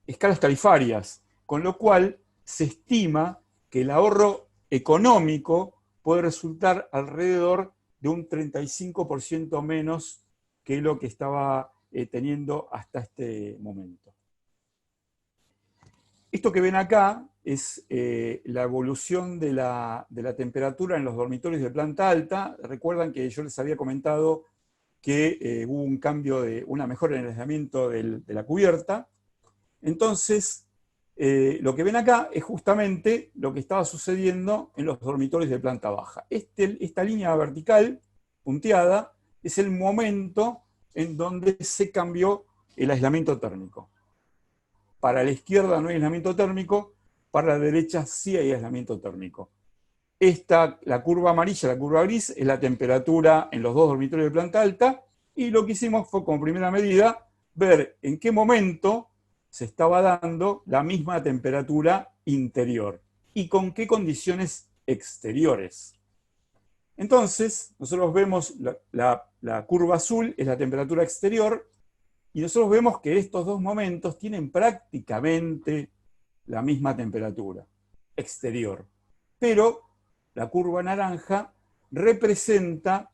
escalas tarifarias, con lo cual se estima que el ahorro económico puede resultar alrededor de un 35% menos que lo que estaba teniendo hasta este momento. Esto que ven acá es la evolución de la temperatura en los dormitorios de planta alta. Recuerdan que yo les había comentado que hubo un cambio, una mejora en el aislamiento de la cubierta. Entonces, lo que ven acá es justamente lo que estaba sucediendo en los dormitorios de planta baja. Esta línea vertical, punteada, es el momento en donde se cambió el aislamiento térmico. Para la izquierda no hay aislamiento térmico, para la derecha sí hay aislamiento térmico. La curva amarilla, la curva gris, es la temperatura en los dos dormitorios de planta alta, y lo que hicimos fue, como primera medida, ver en qué momento se estaba dando la misma temperatura interior y con qué condiciones exteriores. Entonces, nosotros vemos la curva azul, es la temperatura exterior, y nosotros vemos que estos dos momentos tienen prácticamente la misma temperatura exterior. Pero la curva naranja representa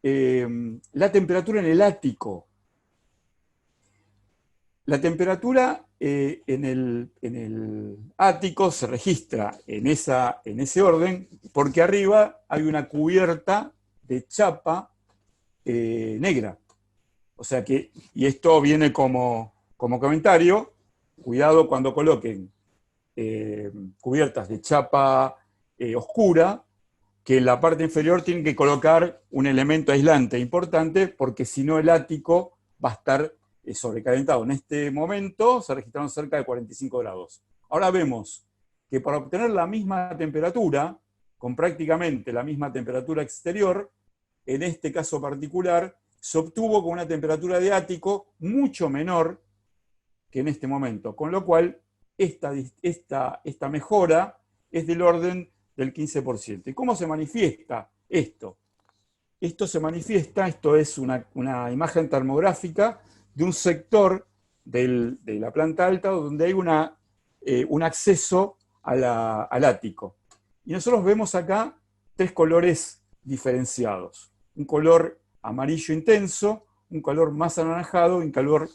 la temperatura en el ático. La temperatura en el ático se registra en ese orden porque arriba hay una cubierta de chapa negra. O sea que, y esto viene como comentario, cuidado cuando coloquen cubiertas de chapa oscura, que en la parte inferior tienen que colocar un elemento aislante importante, porque si no el ático va a estar sobrecalentado. En este momento se registraron cerca de 45 grados. Ahora vemos que para obtener la misma temperatura, con prácticamente la misma temperatura exterior, en este caso particular, se obtuvo con una temperatura de ático mucho menor que en este momento, con lo cual esta mejora es del orden del 15%. ¿Y cómo se manifiesta esto? Esto es una imagen termográfica de un sector de la planta alta donde hay un acceso al ático. Y nosotros vemos acá 3 colores diferenciados. Un color amarillo intenso, un color más anaranjado y un color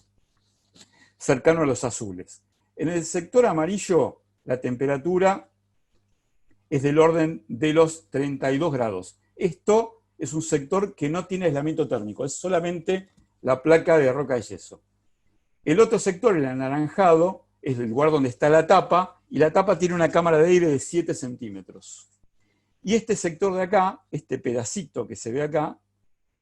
cercano a los azules. En el sector amarillo, la temperatura es del orden de los 32 grados. Esto es un sector que no tiene aislamiento térmico, es solamente la placa de roca de yeso. El otro sector, el anaranjado, es el lugar donde está la tapa, y la tapa tiene una cámara de aire de 7 centímetros. Y este sector de acá, este pedacito que se ve acá,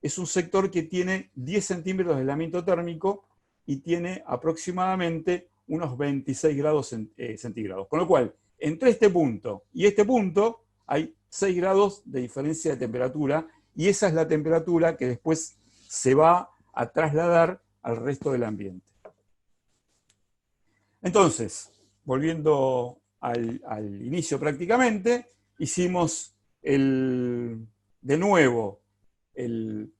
es un sector que tiene 10 centímetros de aislamiento térmico y tiene aproximadamente unos 26 grados centígrados. Con lo cual, entre este punto y este punto hay 6 grados de diferencia de temperatura, y esa es la temperatura que después se va a trasladar al resto del ambiente. Entonces, volviendo al inicio prácticamente, hicimos de nuevo el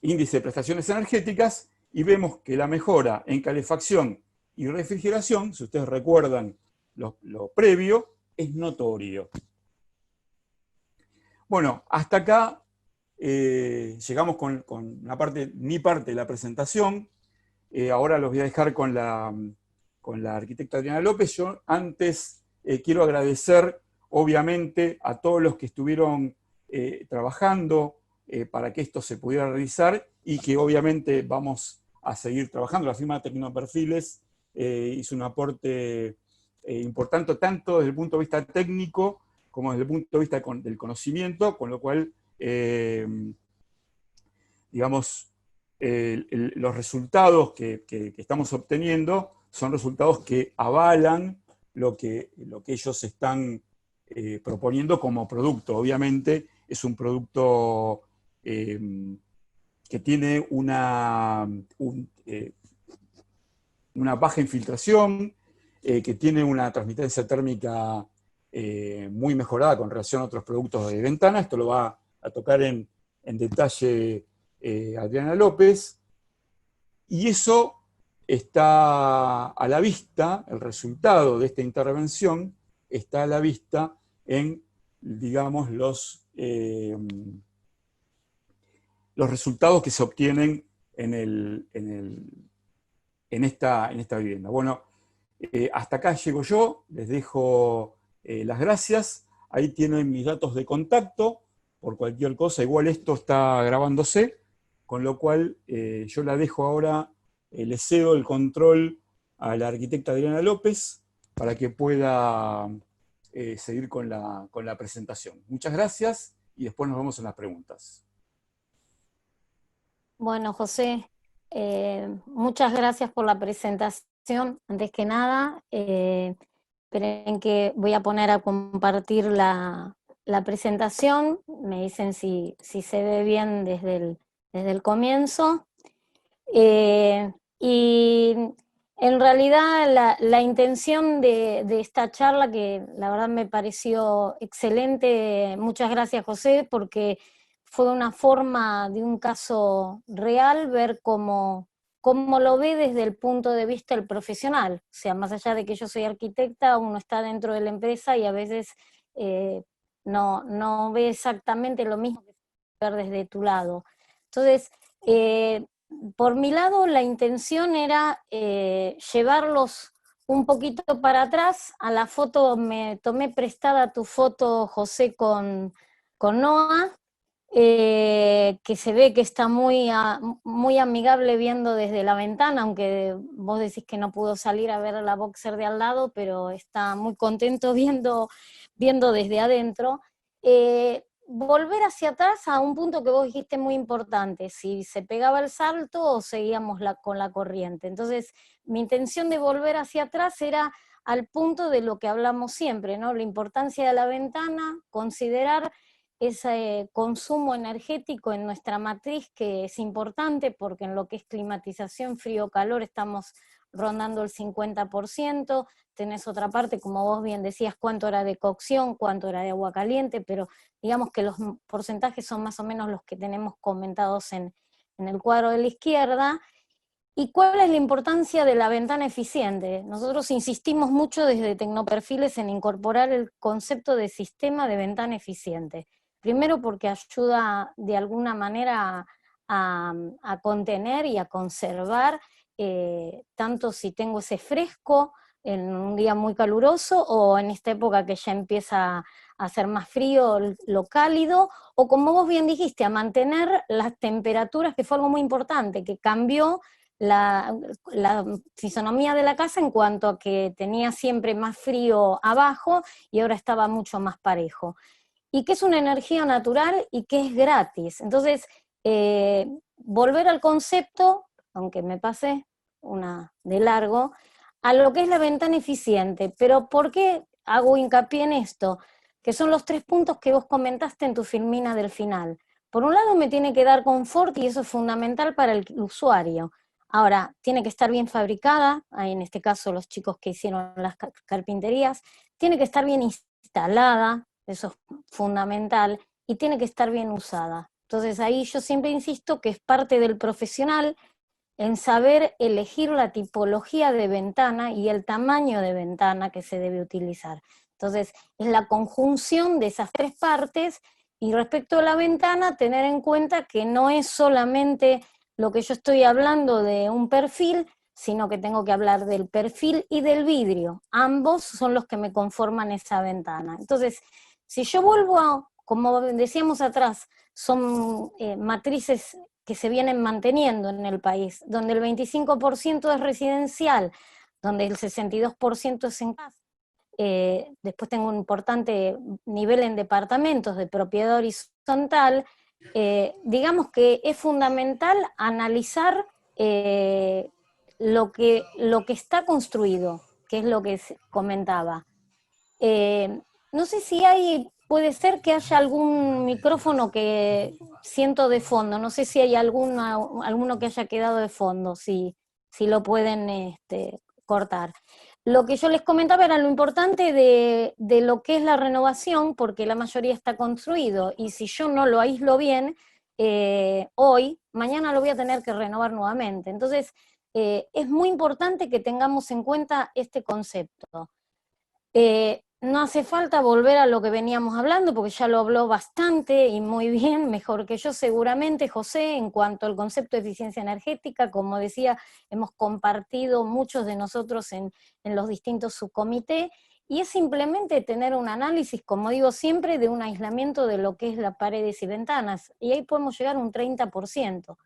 índice de prestaciones energéticas y vemos que la mejora en calefacción y refrigeración, si ustedes recuerdan lo previo, es notorio. Bueno, hasta acá llegamos con mi parte de la presentación. Ahora los voy a dejar con la arquitecta Adriana López. Yo antes quiero agradecer, obviamente, a todos los que estuvieron trabajando para que esto se pudiera realizar y que obviamente vamos a seguir trabajando. La firma Tecnoperfiles hizo un aporte importante tanto desde el punto de vista técnico como desde el punto de vista del conocimiento, con lo cual, digamos, los resultados que estamos obteniendo son resultados que avalan lo que ellos están proponiendo como producto. Obviamente es un producto que tiene una baja infiltración, que tiene una transmitencia térmica muy mejorada con relación a otros productos de ventana. Esto lo va a tocar en detalle Adriana López, y eso está a la vista, el resultado de esta intervención está a la vista en, digamos, los resultados que se obtienen en esta vivienda. Bueno, hasta acá llego yo, les dejo las gracias, ahí tienen mis datos de contacto, por cualquier cosa, igual esto está grabándose, con lo cual yo la dejo ahora, le cedo el control a la arquitecta Adriana López para que pueda seguir con la presentación. Muchas gracias y después nos vemos en las preguntas. Bueno, José, muchas gracias por la presentación. Antes que nada, esperen que voy a poner a compartir la presentación. Me dicen si se ve bien desde el comienzo. Y en realidad la intención de esta charla, que la verdad me pareció excelente, muchas gracias José, porque fue una forma de un caso real ver cómo lo ve desde el punto de vista del profesional. O sea, más allá de que yo soy arquitecta, uno está dentro de la empresa y a veces no ve exactamente lo mismo que ver desde tu lado. Entonces, por mi lado, la intención era llevarlos un poquito para atrás. A la foto me tomé prestada tu foto, José, con Noah, que se ve que está muy amigable viendo desde la ventana, aunque vos decís que no pudo salir a ver a la boxer de al lado, pero está muy contento viendo desde adentro. Volver hacia atrás a un punto que vos dijiste muy importante, si se pegaba el salto o seguíamos con la corriente. Entonces, mi intención de volver hacia atrás era al punto de lo que hablamos siempre, ¿no? La importancia de la ventana, considerar ese consumo energético en nuestra matriz, que es importante porque en lo que es climatización, frío-calor, estamos rondando el 50%, tenés otra parte, como vos bien decías, cuánto era de cocción, cuánto era de agua caliente, pero digamos que los porcentajes son más o menos los que tenemos comentados en el cuadro de la izquierda. ¿Y cuál es la importancia de la ventana eficiente? Nosotros insistimos mucho desde Tecnoperfiles en incorporar el concepto de sistema de ventana eficiente. Primero porque ayuda de alguna manera a contener y a conservar, tanto si tengo ese fresco en un día muy caluroso o en esta época que ya empieza a hacer más frío, lo cálido, o como vos bien dijiste, a mantener las temperaturas, que fue algo muy importante, que cambió la fisonomía de la casa en cuanto a que tenía siempre más frío abajo y ahora estaba mucho más parejo. Y que es una energía natural y que es gratis. Entonces, volver al concepto, aunque me pasé una de largo, a lo que es la ventana eficiente. Pero ¿por qué hago hincapié en esto? Que son los 3 puntos que vos comentaste en tu filmina del final. Por un lado me tiene que dar confort y eso es fundamental para el usuario. Ahora, tiene que estar bien fabricada, en este caso los chicos que hicieron las carpinterías, tiene que estar bien instalada, eso es fundamental, y tiene que estar bien usada. Entonces ahí yo siempre insisto que es parte del profesional en saber elegir la tipología de ventana y el tamaño de ventana que se debe utilizar. Entonces, es la conjunción de esas tres partes, y respecto a la ventana, tener en cuenta que no es solamente lo que yo estoy hablando de un perfil, sino que tengo que hablar del perfil y del vidrio. Ambos son los que me conforman esa ventana. Entonces, si yo vuelvo a, como decíamos atrás, son matrices que se vienen manteniendo en el país, donde el 25% es residencial, donde el 62% es en casa. Después tengo un importante nivel en departamentos de propiedad horizontal. Digamos que es fundamental analizar lo que está construido, que es lo que comentaba. No sé si puede ser que haya algún micrófono que siento de fondo, no sé si hay alguno que haya quedado de fondo, si lo pueden cortar. Lo que yo les comentaba era lo importante de lo que es la renovación, porque la mayoría está construido, y si yo no lo aíslo bien, hoy, mañana lo voy a tener que renovar nuevamente. Entonces, es muy importante que tengamos en cuenta este concepto. No hace falta volver a lo que veníamos hablando, porque ya lo habló bastante y muy bien, mejor que yo seguramente, José, en cuanto al concepto de eficiencia energética. Como decía, hemos compartido muchos de nosotros en los distintos subcomités, y es simplemente tener un análisis, como digo siempre, de un aislamiento de lo que es las paredes y ventanas, y ahí podemos llegar a un 30%.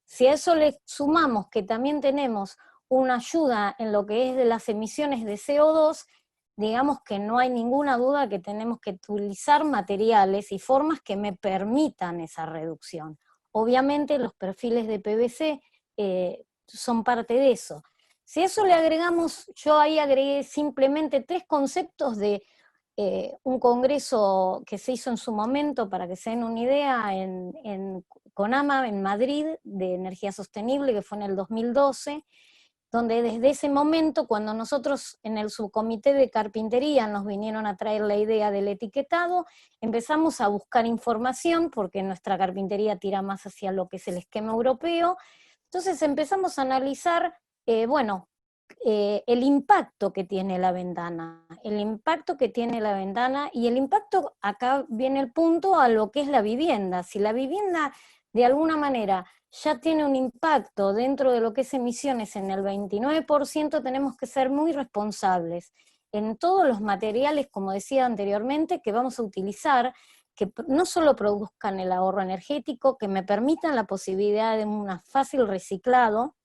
Si a eso le sumamos que también tenemos una ayuda en lo que es de las emisiones de CO2, digamos que no hay ninguna duda que tenemos que utilizar materiales y formas que me permitan esa reducción. Obviamente los perfiles de PVC son parte de eso. Si a eso le agregamos, yo ahí agregué simplemente 3 conceptos de un congreso que se hizo en su momento, para que se den una idea, en CONAMA, en Madrid, de energía sostenible, que fue en el 2012, donde desde ese momento, cuando nosotros en el subcomité de carpintería nos vinieron a traer la idea del etiquetado, empezamos a buscar información, porque nuestra carpintería tira más hacia lo que es el esquema europeo. Entonces empezamos a analizar, el impacto que tiene la ventana, y el impacto, acá viene el punto, a lo que es la vivienda. Si la vivienda de alguna manera ya tiene un impacto dentro de lo que es emisiones en el 29%, tenemos que ser muy responsables en todos los materiales, como decía anteriormente, que vamos a utilizar, que no solo produzcan el ahorro energético, que me permitan la posibilidad de un fácil reciclado.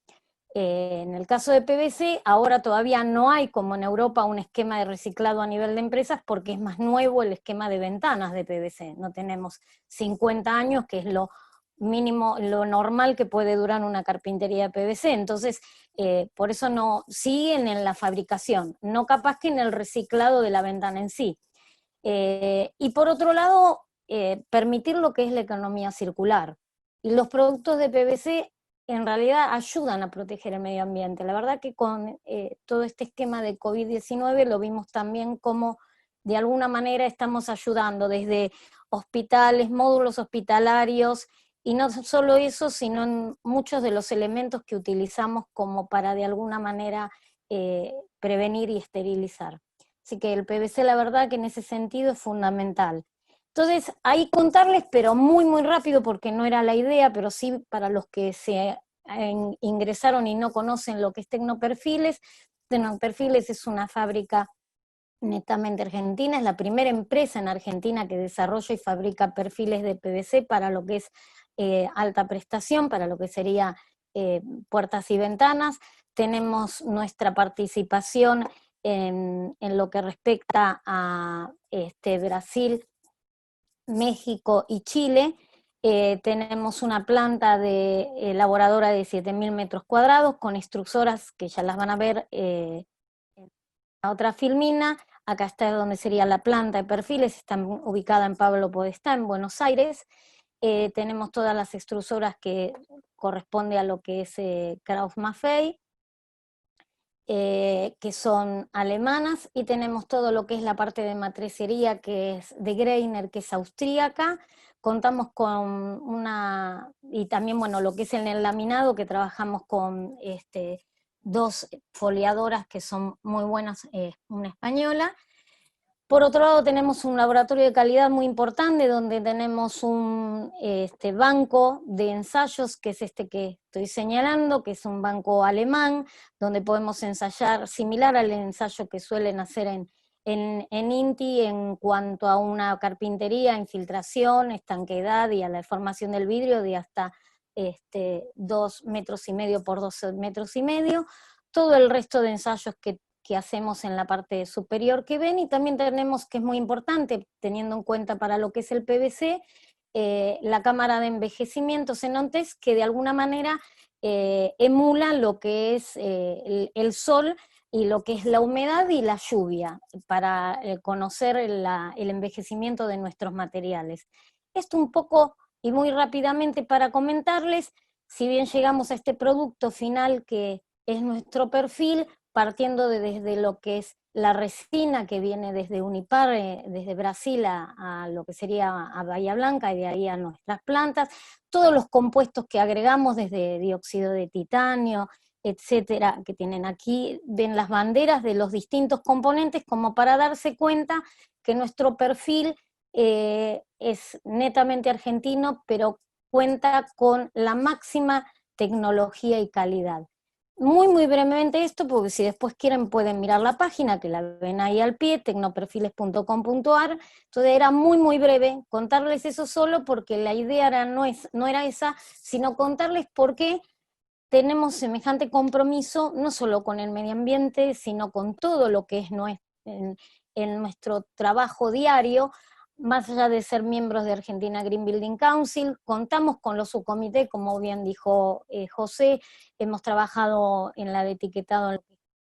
En el caso de PVC, ahora todavía no hay, como en Europa, un esquema de reciclado a nivel de empresas, porque es más nuevo el esquema de ventanas de PVC. No tenemos 50 años, que es lo mínimo, lo normal que puede durar una carpintería de PVC. Entonces, por eso no siguen en la fabricación, no capaz que en el reciclado de la ventana en sí. Y por otro lado, permitir lo que es la economía circular. Y los productos de PVC en realidad ayudan a proteger el medio ambiente. La verdad que con todo este esquema de COVID-19 lo vimos también como de alguna manera estamos ayudando desde hospitales, módulos hospitalarios, y no solo eso, sino en muchos de los elementos que utilizamos como para de alguna manera prevenir y esterilizar. Así que el PVC, la verdad que en ese sentido es fundamental. Entonces, ahí contarles, pero muy, muy rápido, porque no era la idea, pero sí para los que se ingresaron y no conocen lo que es Tecnoperfiles. Tecnoperfiles es una fábrica netamente argentina, es la primera empresa en Argentina que desarrolla y fabrica perfiles de PVC para lo que es alta prestación, para lo que sería puertas y ventanas. Tenemos nuestra participación en lo que respecta a Brasil, México y Chile. Tenemos una planta elaboradora de 7.000 metros cuadrados con extrusoras que ya las van a ver en la otra filmina. Acá está donde sería la planta de perfiles, está ubicada en Pablo Podestá, en Buenos Aires. Tenemos todas las extrusoras que corresponde a lo que es Krauss Maffei, que son alemanas, y tenemos todo lo que es la parte de matricería, que es de Greiner, que es austríaca, contamos con y también, bueno, lo que es en el laminado, que trabajamos con 2 foliadoras que son muy buenas, una española. Por otro lado, tenemos un laboratorio de calidad muy importante, donde tenemos un banco de ensayos, que es este que estoy señalando, que es un banco alemán, donde podemos ensayar similar al ensayo que suelen hacer en INTI en cuanto a una carpintería, infiltración, estanqueidad y a la deformación del vidrio de hasta 2,5 metros por 2,5 metros. Todo el resto de ensayos que hacemos en la parte superior que ven, y también tenemos, que es muy importante, teniendo en cuenta para lo que es el PVC, la cámara de envejecimiento Xenontex, que de alguna manera emula lo que es el sol y lo que es la humedad y la lluvia, para conocer el envejecimiento de nuestros materiales. Esto un poco y muy rápidamente para comentarles, si bien llegamos a este producto final que es nuestro perfil, partiendo desde lo que es la resina que viene desde Unipar, desde Brasil a lo que sería a Bahía Blanca, y de ahí a nuestras plantas, todos los compuestos que agregamos desde dióxido de titanio, etcétera, que tienen aquí, ven las banderas de los distintos componentes, como para darse cuenta que nuestro perfil es netamente argentino, pero cuenta con la máxima tecnología y calidad. Muy, muy brevemente esto, porque si después quieren pueden mirar la página, que la ven ahí al pie, tecnoperfiles.com.ar. Entonces era muy, muy breve contarles eso solo, porque la idea no era esa, sino contarles por qué tenemos semejante compromiso, no solo con el medio ambiente, sino con todo lo que es en nuestro trabajo diario. Más allá de ser miembros de Argentina Green Building Council, contamos con los subcomités, como bien dijo José, hemos trabajado en la de etiquetado en la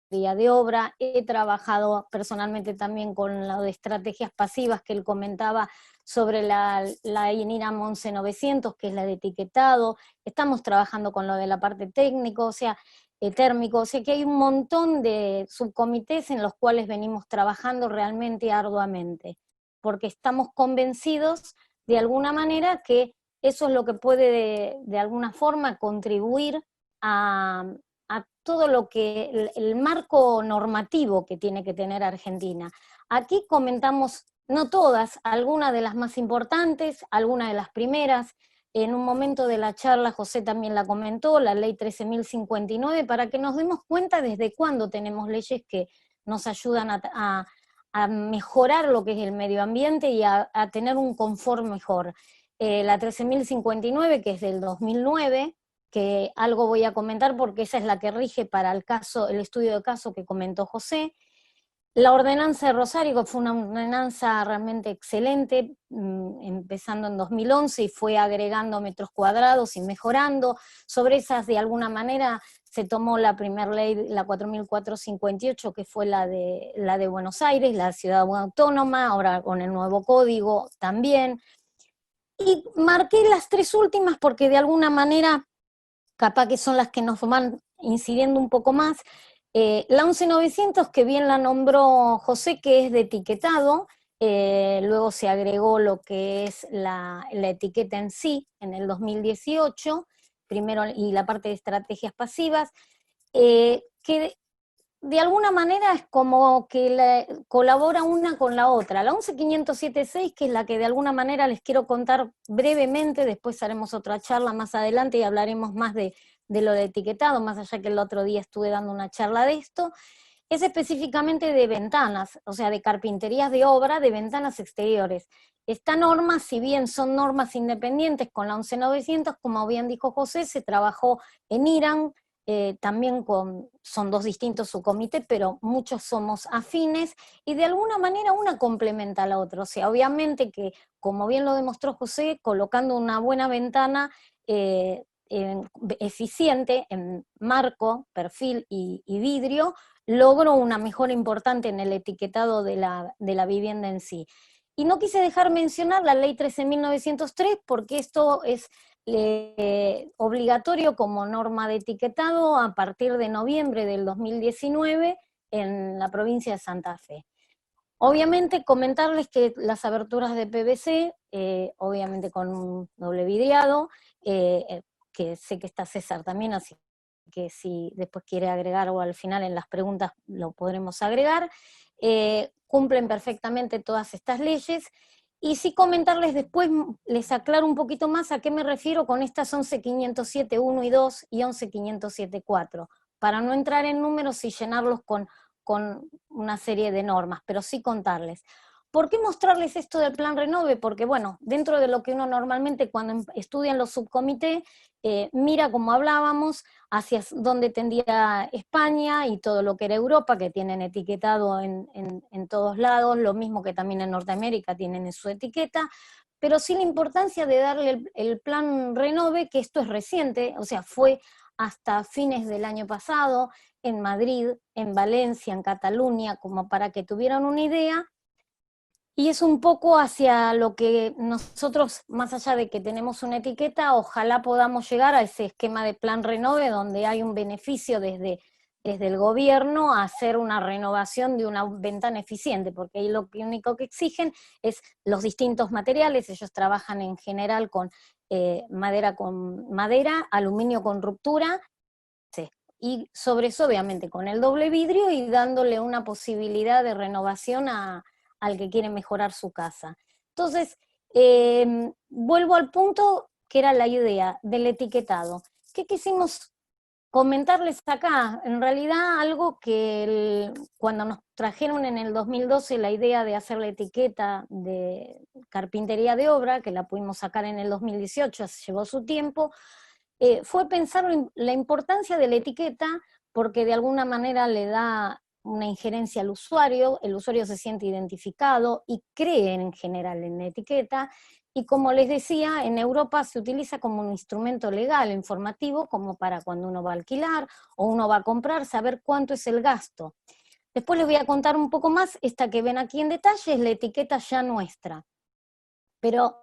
Secretaría de Obra, he trabajado personalmente también con lo de estrategias pasivas que él comentaba sobre la INIRAM 11900, que es la de etiquetado, estamos trabajando con lo de la parte técnico, o sea, térmico, o sea que hay un montón de subcomités en los cuales venimos trabajando realmente arduamente, porque estamos convencidos de alguna manera que eso es lo que puede de alguna forma contribuir a todo lo que el marco normativo que tiene que tener Argentina. Aquí comentamos, no todas, algunas de las más importantes, algunas de las primeras. En un momento de la charla José también la comentó, la ley 13.059, para que nos demos cuenta desde cuándo tenemos leyes que nos ayudan a mejorar lo que es el medio ambiente y a tener un confort mejor. La 13.059, que es del 2009, que algo voy a comentar porque esa es la que rige para el estudio de caso que comentó José. La ordenanza de Rosario, que fue una ordenanza realmente excelente, empezando en 2011 y fue agregando metros cuadrados y mejorando. Sobre esas, de alguna manera, se tomó la primera ley, la 4.458, que fue la de Buenos Aires, la ciudad autónoma, ahora con el nuevo código también. Y marqué las 3 últimas porque de alguna manera, capaz que son las que nos van incidiendo un poco más. La 11.900, que bien la nombró José, que es de etiquetado, luego se agregó lo que es la etiqueta en sí, en el 2018, primero, y la parte de estrategias pasivas, que de alguna manera es como que colabora una con la otra. La 11.507.6, que es la que de alguna manera les quiero contar brevemente, después haremos otra charla más adelante y hablaremos más de lo de etiquetado, más allá que el otro día estuve dando una charla de esto, es específicamente de ventanas, o sea, de carpinterías de obra, de ventanas exteriores. Esta norma, si bien son normas independientes con la 11.900, como bien dijo José, se trabajó en Irán, también son 2 distintos subcomités, pero muchos somos afines, y de alguna manera una complementa a la otra. O sea, obviamente que, como bien lo demostró José, colocando una buena ventana eficiente en marco, perfil y vidrio, logro una mejora importante en el etiquetado de la vivienda en sí. Y no quise dejar mencionar la ley 13.903, porque esto es obligatorio como norma de etiquetado a partir de noviembre del 2019 en la provincia de Santa Fe. Obviamente comentarles que las aberturas de PVC, obviamente con un doble vidriado, que sé que está César también, así que si después quiere agregar o al final en las preguntas lo podremos agregar, cumplen perfectamente todas estas leyes. Y sí comentarles después, les aclaro un poquito más a qué me refiero con estas 11.507.1 y 2 y 11.507.4, para no entrar en números y llenarlos con una serie de normas, pero sí contarles. ¿Por qué mostrarles esto del Plan Renove? Porque, bueno, dentro de lo que uno normalmente cuando estudia en los subcomités, mira, como hablábamos, hacia dónde tendía España y todo lo que era Europa, que tienen etiquetado en todos lados, lo mismo que también en Norteamérica tienen en su etiqueta, pero sí la importancia de darle el Plan Renove, que esto es reciente, o sea, fue hasta fines del año pasado, en Madrid, en Valencia, en Cataluña, como para que tuvieran una idea, y es un poco hacia lo que nosotros, más allá de que tenemos una etiqueta, ojalá podamos llegar a ese esquema de Plan Renove, donde hay un beneficio desde el gobierno a hacer una renovación de una ventana eficiente, porque ahí lo único que exigen es los distintos materiales. Ellos trabajan en general con madera, aluminio con ruptura, y sobre eso obviamente con el doble vidrio y dándole una posibilidad de renovación al que quiere mejorar su casa. Entonces, vuelvo al punto que era la idea del etiquetado. ¿Qué quisimos comentarles acá? En realidad algo que cuando nos trajeron en el 2012 la idea de hacer la etiqueta de carpintería de obra, que la pudimos sacar en el 2018, llevó su tiempo, fue pensar la importancia de la etiqueta, porque de alguna manera le da una injerencia al usuario, el usuario se siente identificado y cree en general en la etiqueta, y como les decía, en Europa se utiliza como un instrumento legal, informativo, como para cuando uno va a alquilar o uno va a comprar, saber cuánto es el gasto. Después les voy a contar un poco más, esta que ven aquí en detalle es la etiqueta ya nuestra, pero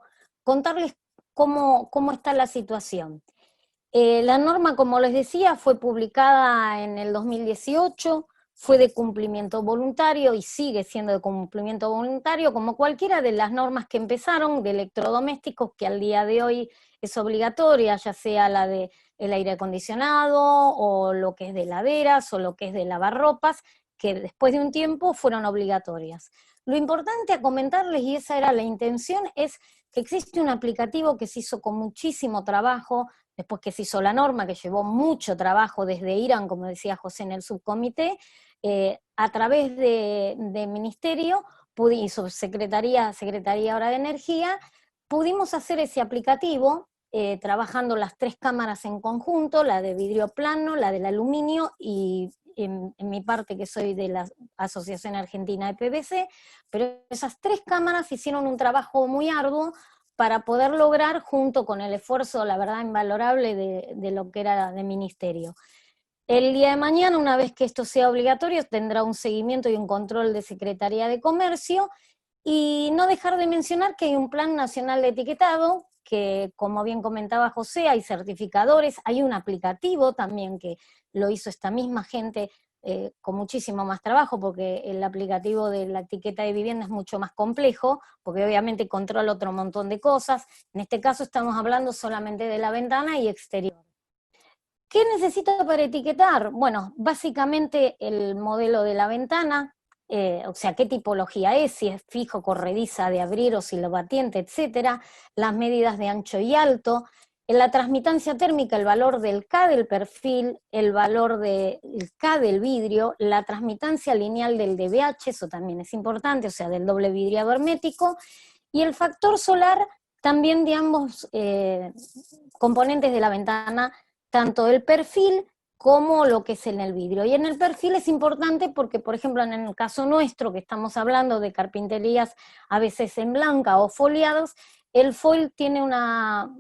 contarles cómo está la situación. La norma, como les decía, fue publicada en el 2018, fue de cumplimiento voluntario y sigue siendo de cumplimiento voluntario, como cualquiera de las normas que empezaron de electrodomésticos, que al día de hoy es obligatoria, ya sea la de el aire acondicionado, o lo que es de heladeras, o lo que es de lavarropas, que después de un tiempo fueron obligatorias. Lo importante a comentarles, y esa era la intención, es que existe un aplicativo que se hizo con muchísimo trabajo, después que se hizo la norma, que llevó mucho trabajo desde Irán, como decía José en el subcomité, a través de Ministerio y Subsecretaría, Secretaría ahora de Energía, pudimos hacer ese aplicativo, trabajando las 3 cámaras en conjunto, la de vidrio plano, la del aluminio y en mi parte que soy de la Asociación Argentina de PVC, pero esas 3 cámaras hicieron un trabajo muy arduo para poder lograr, junto con el esfuerzo, la verdad, invalorable de lo que era de Ministerio. El día de mañana, una vez que esto sea obligatorio, tendrá un seguimiento y un control de Secretaría de Comercio, y no dejar de mencionar que hay un Plan Nacional de Etiquetado, que como bien comentaba José, hay certificadores, hay un aplicativo también que lo hizo esta misma gente, con muchísimo más trabajo, porque el aplicativo de la etiqueta de vivienda es mucho más complejo, porque obviamente controla otro montón de cosas. En este caso estamos hablando solamente de la ventana y exterior. ¿Qué necesito para etiquetar? Bueno, básicamente el modelo de la ventana, o sea, qué tipología es, si es fijo, corrediza, de abrir o silobatiente, etcétera, las medidas de ancho y alto, en la transmitancia térmica, el valor del K del perfil, el valor del K del vidrio, la transmitancia lineal del DBH, eso también es importante, o sea, del doble vidriado hermético, y el factor solar también de ambos componentes de la ventana, tanto el perfil como lo que es en el vidrio. Y en el perfil es importante porque, por ejemplo, en el caso nuestro, que estamos hablando de carpinterías a veces en blanca o foliados, el foil tiene una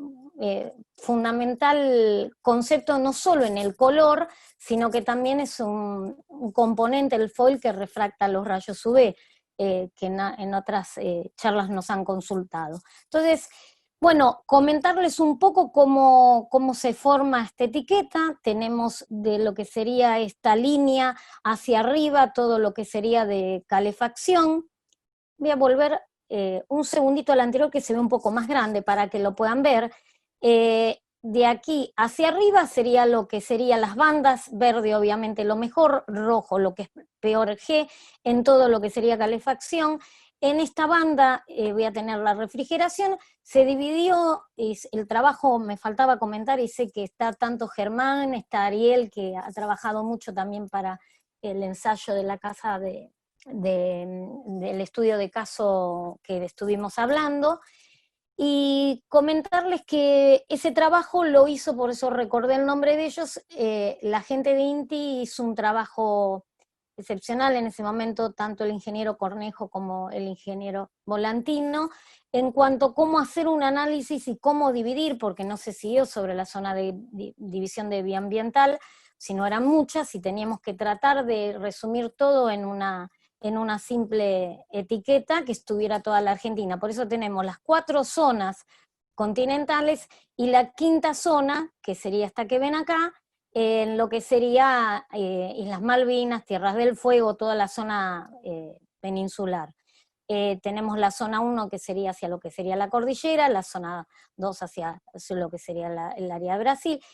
fundamental concepto no solo en el color, sino que también es un componente del foil que refracta los rayos UV, que en otras charlas nos han consultado. Entonces, bueno, comentarles un poco cómo se forma esta etiqueta. Tenemos de lo que sería esta línea hacia arriba todo lo que sería de calefacción, voy a volver un segundito al anterior que se ve un poco más grande para que lo puedan ver. De aquí hacia arriba sería lo que serían las bandas, verde obviamente lo mejor, rojo lo que es peor G, en todo lo que sería calefacción. En esta banda voy a tener la refrigeración, se dividió, el trabajo me faltaba comentar y sé que está tanto Germán, está Ariel que ha trabajado mucho también para el ensayo de la casa del estudio de caso que estuvimos hablando, y comentarles que ese trabajo lo hizo, por eso recordé el nombre de ellos, la gente de INTI hizo un trabajo excepcional en ese momento, tanto el ingeniero Cornejo como el ingeniero Volantino, en cuanto a cómo hacer un análisis y cómo dividir, porque no se siguió sobre la zona de división de bioambiental, sino eran muchas y teníamos que tratar de resumir todo en una simple etiqueta que estuviera toda la Argentina. Por eso tenemos las 4 zonas continentales y la 5ª zona, que sería esta que ven acá, en lo que sería Islas Malvinas, Tierras del Fuego, toda la zona peninsular. Tenemos la zona 1 que sería hacia lo que sería la cordillera, la zona 2 hacia lo que sería el área de Brasil,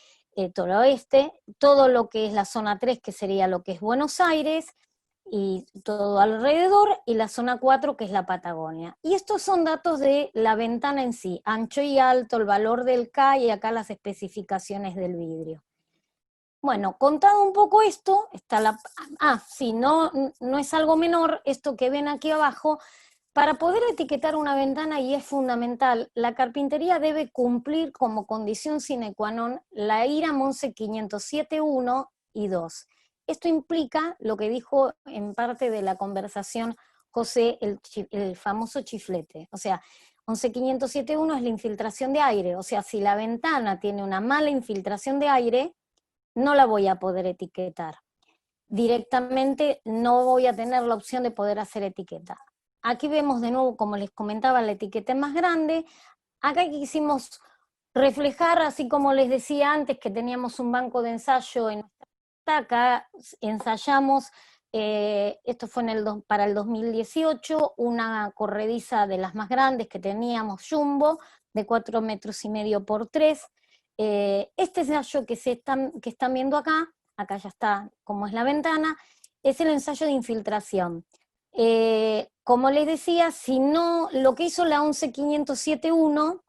todo el oeste, todo lo que es la zona 3 que sería lo que es Buenos Aires, y todo alrededor, y la zona 4 que es la Patagonia. Y estos son datos de la ventana en sí, ancho y alto, el valor del K y acá las especificaciones del vidrio. Bueno, contado un poco esto, está la... sí, no es algo menor, esto que ven aquí abajo, para poder etiquetar una ventana, y es fundamental, la carpintería debe cumplir como condición sine qua non la IRAM 11507.1 y 2. Esto implica lo que dijo en parte de la conversación José, el famoso chiflete. O sea, 11507.1 es la infiltración de aire. O sea, si la ventana tiene una mala infiltración de aire, no la voy a poder etiquetar. Directamente no voy a tener la opción de poder hacer etiqueta. Aquí vemos de nuevo, como les comentaba, la etiqueta más grande. Acá quisimos reflejar, así como les decía antes, que teníamos un banco de ensayo en acá ensayamos, esto fue para el 2018, una corrediza de las más grandes que teníamos, jumbo, de 4,5 metros por 3. Este ensayo que están viendo acá ya está como es la ventana, es el ensayo de infiltración. Como les decía, si no, lo que hizo la 11507.1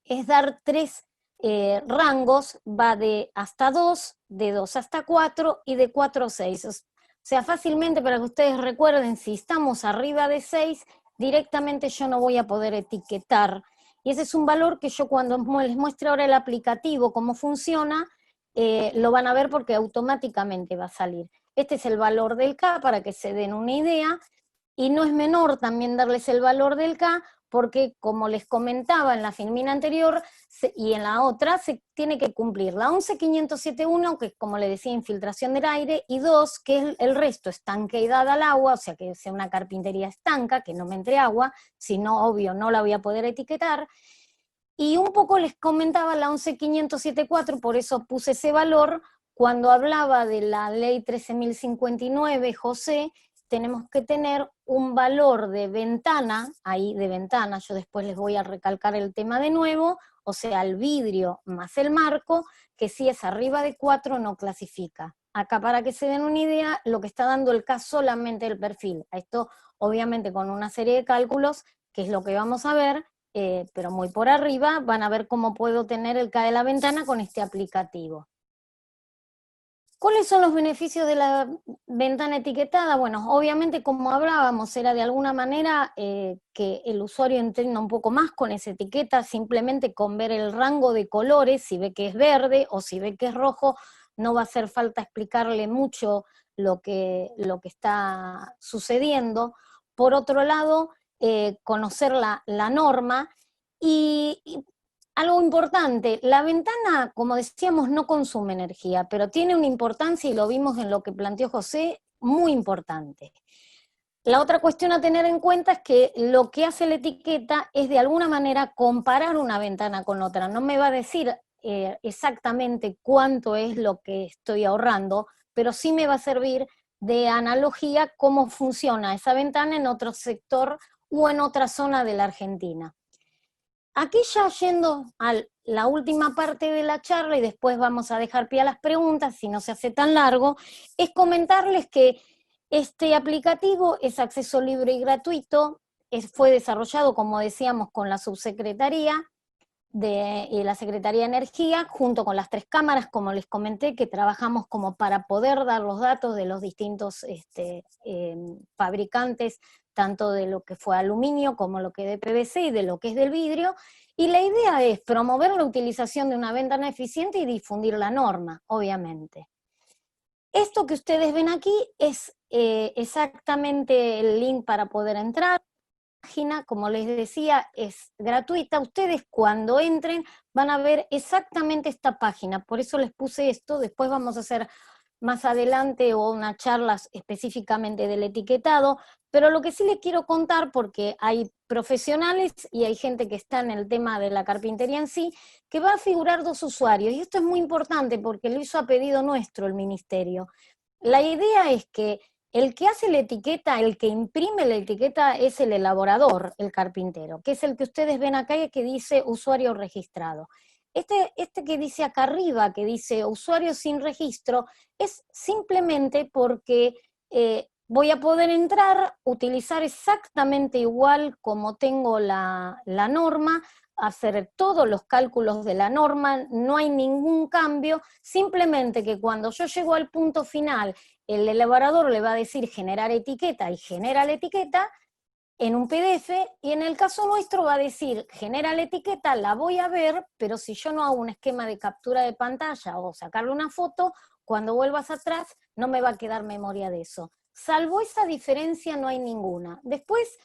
es dar 3 rangos, va de hasta 2, de 2 hasta 4 y de 4 a 6. O sea, fácilmente para que ustedes recuerden, si estamos arriba de 6, directamente yo no voy a poder etiquetar. Y ese es un valor que yo cuando les muestre ahora el aplicativo, cómo funciona, lo van a ver porque automáticamente va a salir. Este es el valor del K para que se den una idea, y no es menor también darles el valor del K, porque como les comentaba en la filmina anterior y en la otra, se tiene que cumplir la 11507.1, que es como le decía, infiltración del aire, y 2, que es el resto, estanqueidad al agua, o sea que sea una carpintería estanca, que no me entre agua, si no, obvio, no la voy a poder etiquetar. Y un poco les comentaba la 11507.4, por eso puse ese valor, cuando hablaba de la ley 13.059, José, tenemos que tener un valor de ventana, ahí de ventana, yo después les voy a recalcar el tema de nuevo, o sea, el vidrio más el marco, que si es arriba de 4 no clasifica. Acá para que se den una idea, lo que está dando el K solamente el perfil. Esto obviamente con una serie de cálculos, que es lo que vamos a ver, pero muy por arriba, van a ver cómo puedo tener el K de la ventana con este aplicativo. ¿Cuáles son los beneficios de la ventana etiquetada? Bueno, obviamente como hablábamos, era de alguna manera que el usuario entienda un poco más con esa etiqueta, simplemente con ver el rango de colores, si ve que es verde o si ve que es rojo, no va a hacer falta explicarle mucho lo que está sucediendo. Por otro lado, conocer la norma y algo importante, la ventana, como decíamos, no consume energía, pero tiene una importancia, y lo vimos en lo que planteó José, muy importante. La otra cuestión a tener en cuenta es que lo que hace la etiqueta es de alguna manera comparar una ventana con otra. No me va a decir exactamente cuánto es lo que estoy ahorrando, pero sí me va a servir de analogía cómo funciona esa ventana en otro sector o en otra zona de la Argentina. Aquí ya yendo a la última parte de la charla, y después vamos a dejar pie a las preguntas, si no se hace tan largo, es comentarles que este aplicativo es acceso libre y gratuito, fue desarrollado, como decíamos, con la subsecretaría y la Secretaría de Energía, junto con las 3 cámaras, como les comenté, que trabajamos como para poder dar los datos de los distintos fabricantes, tanto de lo que fue aluminio como lo que es de PVC y de lo que es del vidrio, y la idea es promover la utilización de una ventana eficiente y difundir la norma, obviamente. Esto que ustedes ven aquí es exactamente el link para poder entrar. La página, como les decía, es gratuita. Ustedes cuando entren van a ver exactamente esta página, por eso les puse esto. Después vamos a hacer más adelante una charla específicamente del etiquetado, pero lo que sí les quiero contar, porque hay profesionales y hay gente que está en el tema de la carpintería en sí, que va a figurar 2 usuarios, y esto es muy importante porque lo hizo a pedido nuestro el ministerio. La idea es que el que hace la etiqueta, el que imprime la etiqueta es el elaborador, el carpintero, que es el que ustedes ven acá y que dice usuario registrado. Este que dice acá arriba, que dice usuario sin registro, es simplemente porque voy a poder entrar, utilizar exactamente igual como tengo la norma, hacer todos los cálculos de la norma, no hay ningún cambio, simplemente que cuando yo llego al punto final, el elaborador le va a decir generar etiqueta y genera la etiqueta en un PDF, y en el caso nuestro va a decir genera la etiqueta, la voy a ver, pero si yo no hago un esquema de captura de pantalla o sacarle una foto, cuando vuelvas atrás no me va a quedar memoria de eso. Salvo esa diferencia no hay ninguna. Después,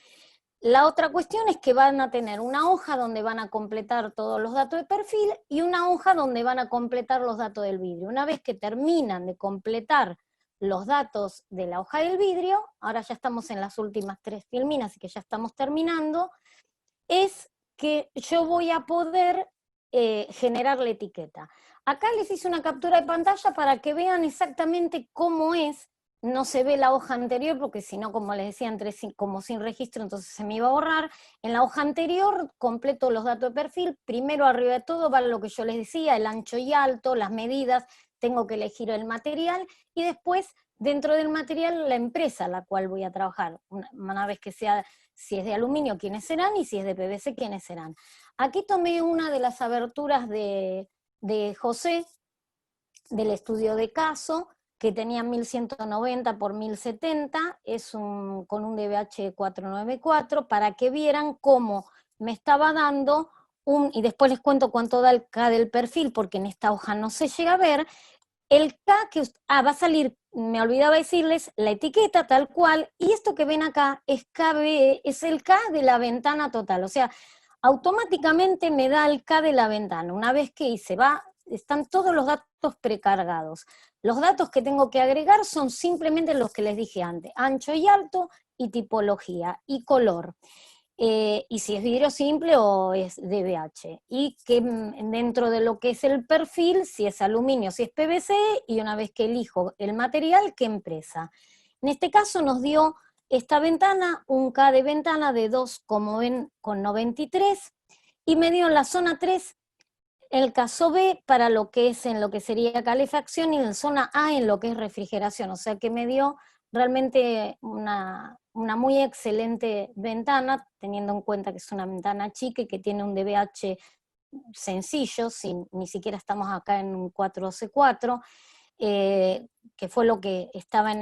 la otra cuestión es que van a tener una hoja donde van a completar todos los datos de perfil y una hoja donde van a completar los datos del vidrio. Una vez que terminan de completar los datos de la hoja del vidrio, ahora ya estamos en las últimas 3 filminas, así que ya estamos terminando, es que yo voy a poder generar la etiqueta. Acá les hice una captura de pantalla para que vean exactamente cómo es. No se ve la hoja anterior porque si no, como les decía, entré como sin registro, entonces se me iba a borrar. En la hoja anterior completo los datos de perfil. Primero, arriba de todo, va lo que yo les decía, el ancho y alto, las medidas, tengo que elegir el material, y después, dentro del material, la empresa a la cual voy a trabajar. Una vez que sea, si es de aluminio, quiénes serán, y si es de PVC, quiénes serán. Aquí tomé una de las aberturas de José, del estudio de caso, que tenía 1190 por 1070, con un DBH 494, para que vieran cómo me estaba dando y después les cuento cuánto da el K del perfil, porque en esta hoja no se llega a ver, el K que va a salir, me olvidaba decirles, la etiqueta tal cual, y esto que ven acá es KB, es el K de la ventana total, o sea, automáticamente me da el K de la ventana. Una vez que hice, están todos los datos precargados. Los datos que tengo que agregar son simplemente los que les dije antes, ancho y alto, y tipología, y color. Y si es vidrio simple o es DBH. Y que dentro de lo que es el perfil, si es aluminio, si es PVC, y una vez que elijo el material, ¿qué empresa? En este caso nos dio esta ventana, un K de ventana de 2, como ven, con 93, y me dio en la zona 3 el caso B para lo que es en lo que sería calefacción, y en zona A en lo que es refrigeración, o sea que me dio realmente una muy excelente ventana, teniendo en cuenta que es una ventana chica y que tiene un DBH sencillo, ni siquiera estamos acá en un 4C4, que fue lo que estaba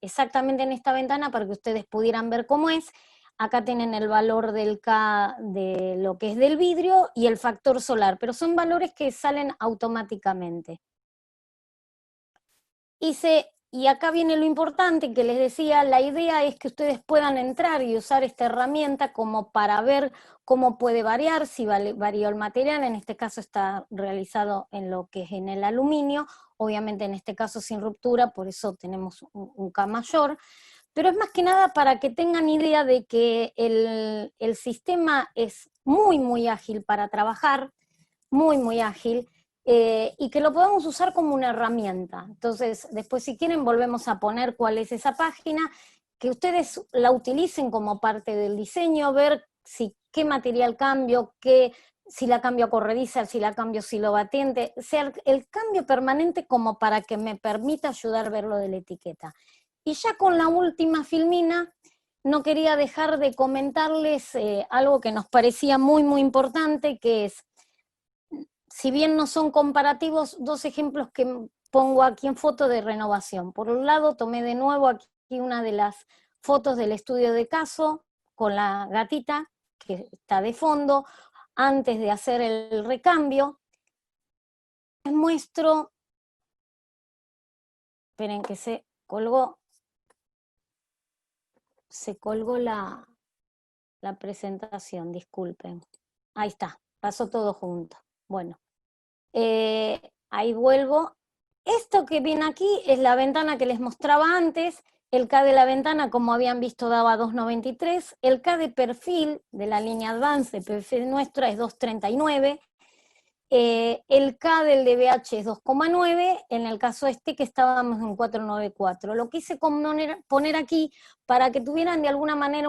exactamente en esta ventana para que ustedes pudieran ver cómo es. Acá tienen el valor del K de lo que es del vidrio y el factor solar, pero son valores que salen automáticamente. Y acá viene lo importante que les decía, la idea es que ustedes puedan entrar y usar esta herramienta como para ver cómo puede variar, si varió el material, en este caso está realizado en lo que es en el aluminio, obviamente en este caso sin ruptura, por eso tenemos un K mayor, pero es más que nada para que tengan idea de que el sistema es muy, muy ágil para trabajar, muy, muy ágil, y que lo podemos usar como una herramienta. Entonces, después si quieren volvemos a poner cuál es esa página, que ustedes la utilicen como parte del diseño, ver qué material cambio, si la cambio a corrediza, si la cambio silobatiente, sea el cambio permanente como para que me permita ayudar a ver lo de la etiqueta. Y ya con la última filmina, no quería dejar de comentarles algo que nos parecía muy, muy importante, que es, si bien no son comparativos, dos ejemplos que pongo aquí en foto de renovación. Por un lado, tomé de nuevo aquí una de las fotos del estudio de caso, con la gatita, que está de fondo, antes de hacer el recambio. Les muestro, esperen que se colgó la presentación, disculpen. Ahí está, pasó todo junto. Bueno, ahí vuelvo. Esto que viene aquí es la ventana que les mostraba antes. El K de la ventana, como habían visto, daba 2.93. El K de perfil de la línea Advance de perfil nuestra es 2.39. El K del DBH es 2,9, en el caso este que estábamos en 4,94. Lo quise poner aquí para que tuvieran de alguna manera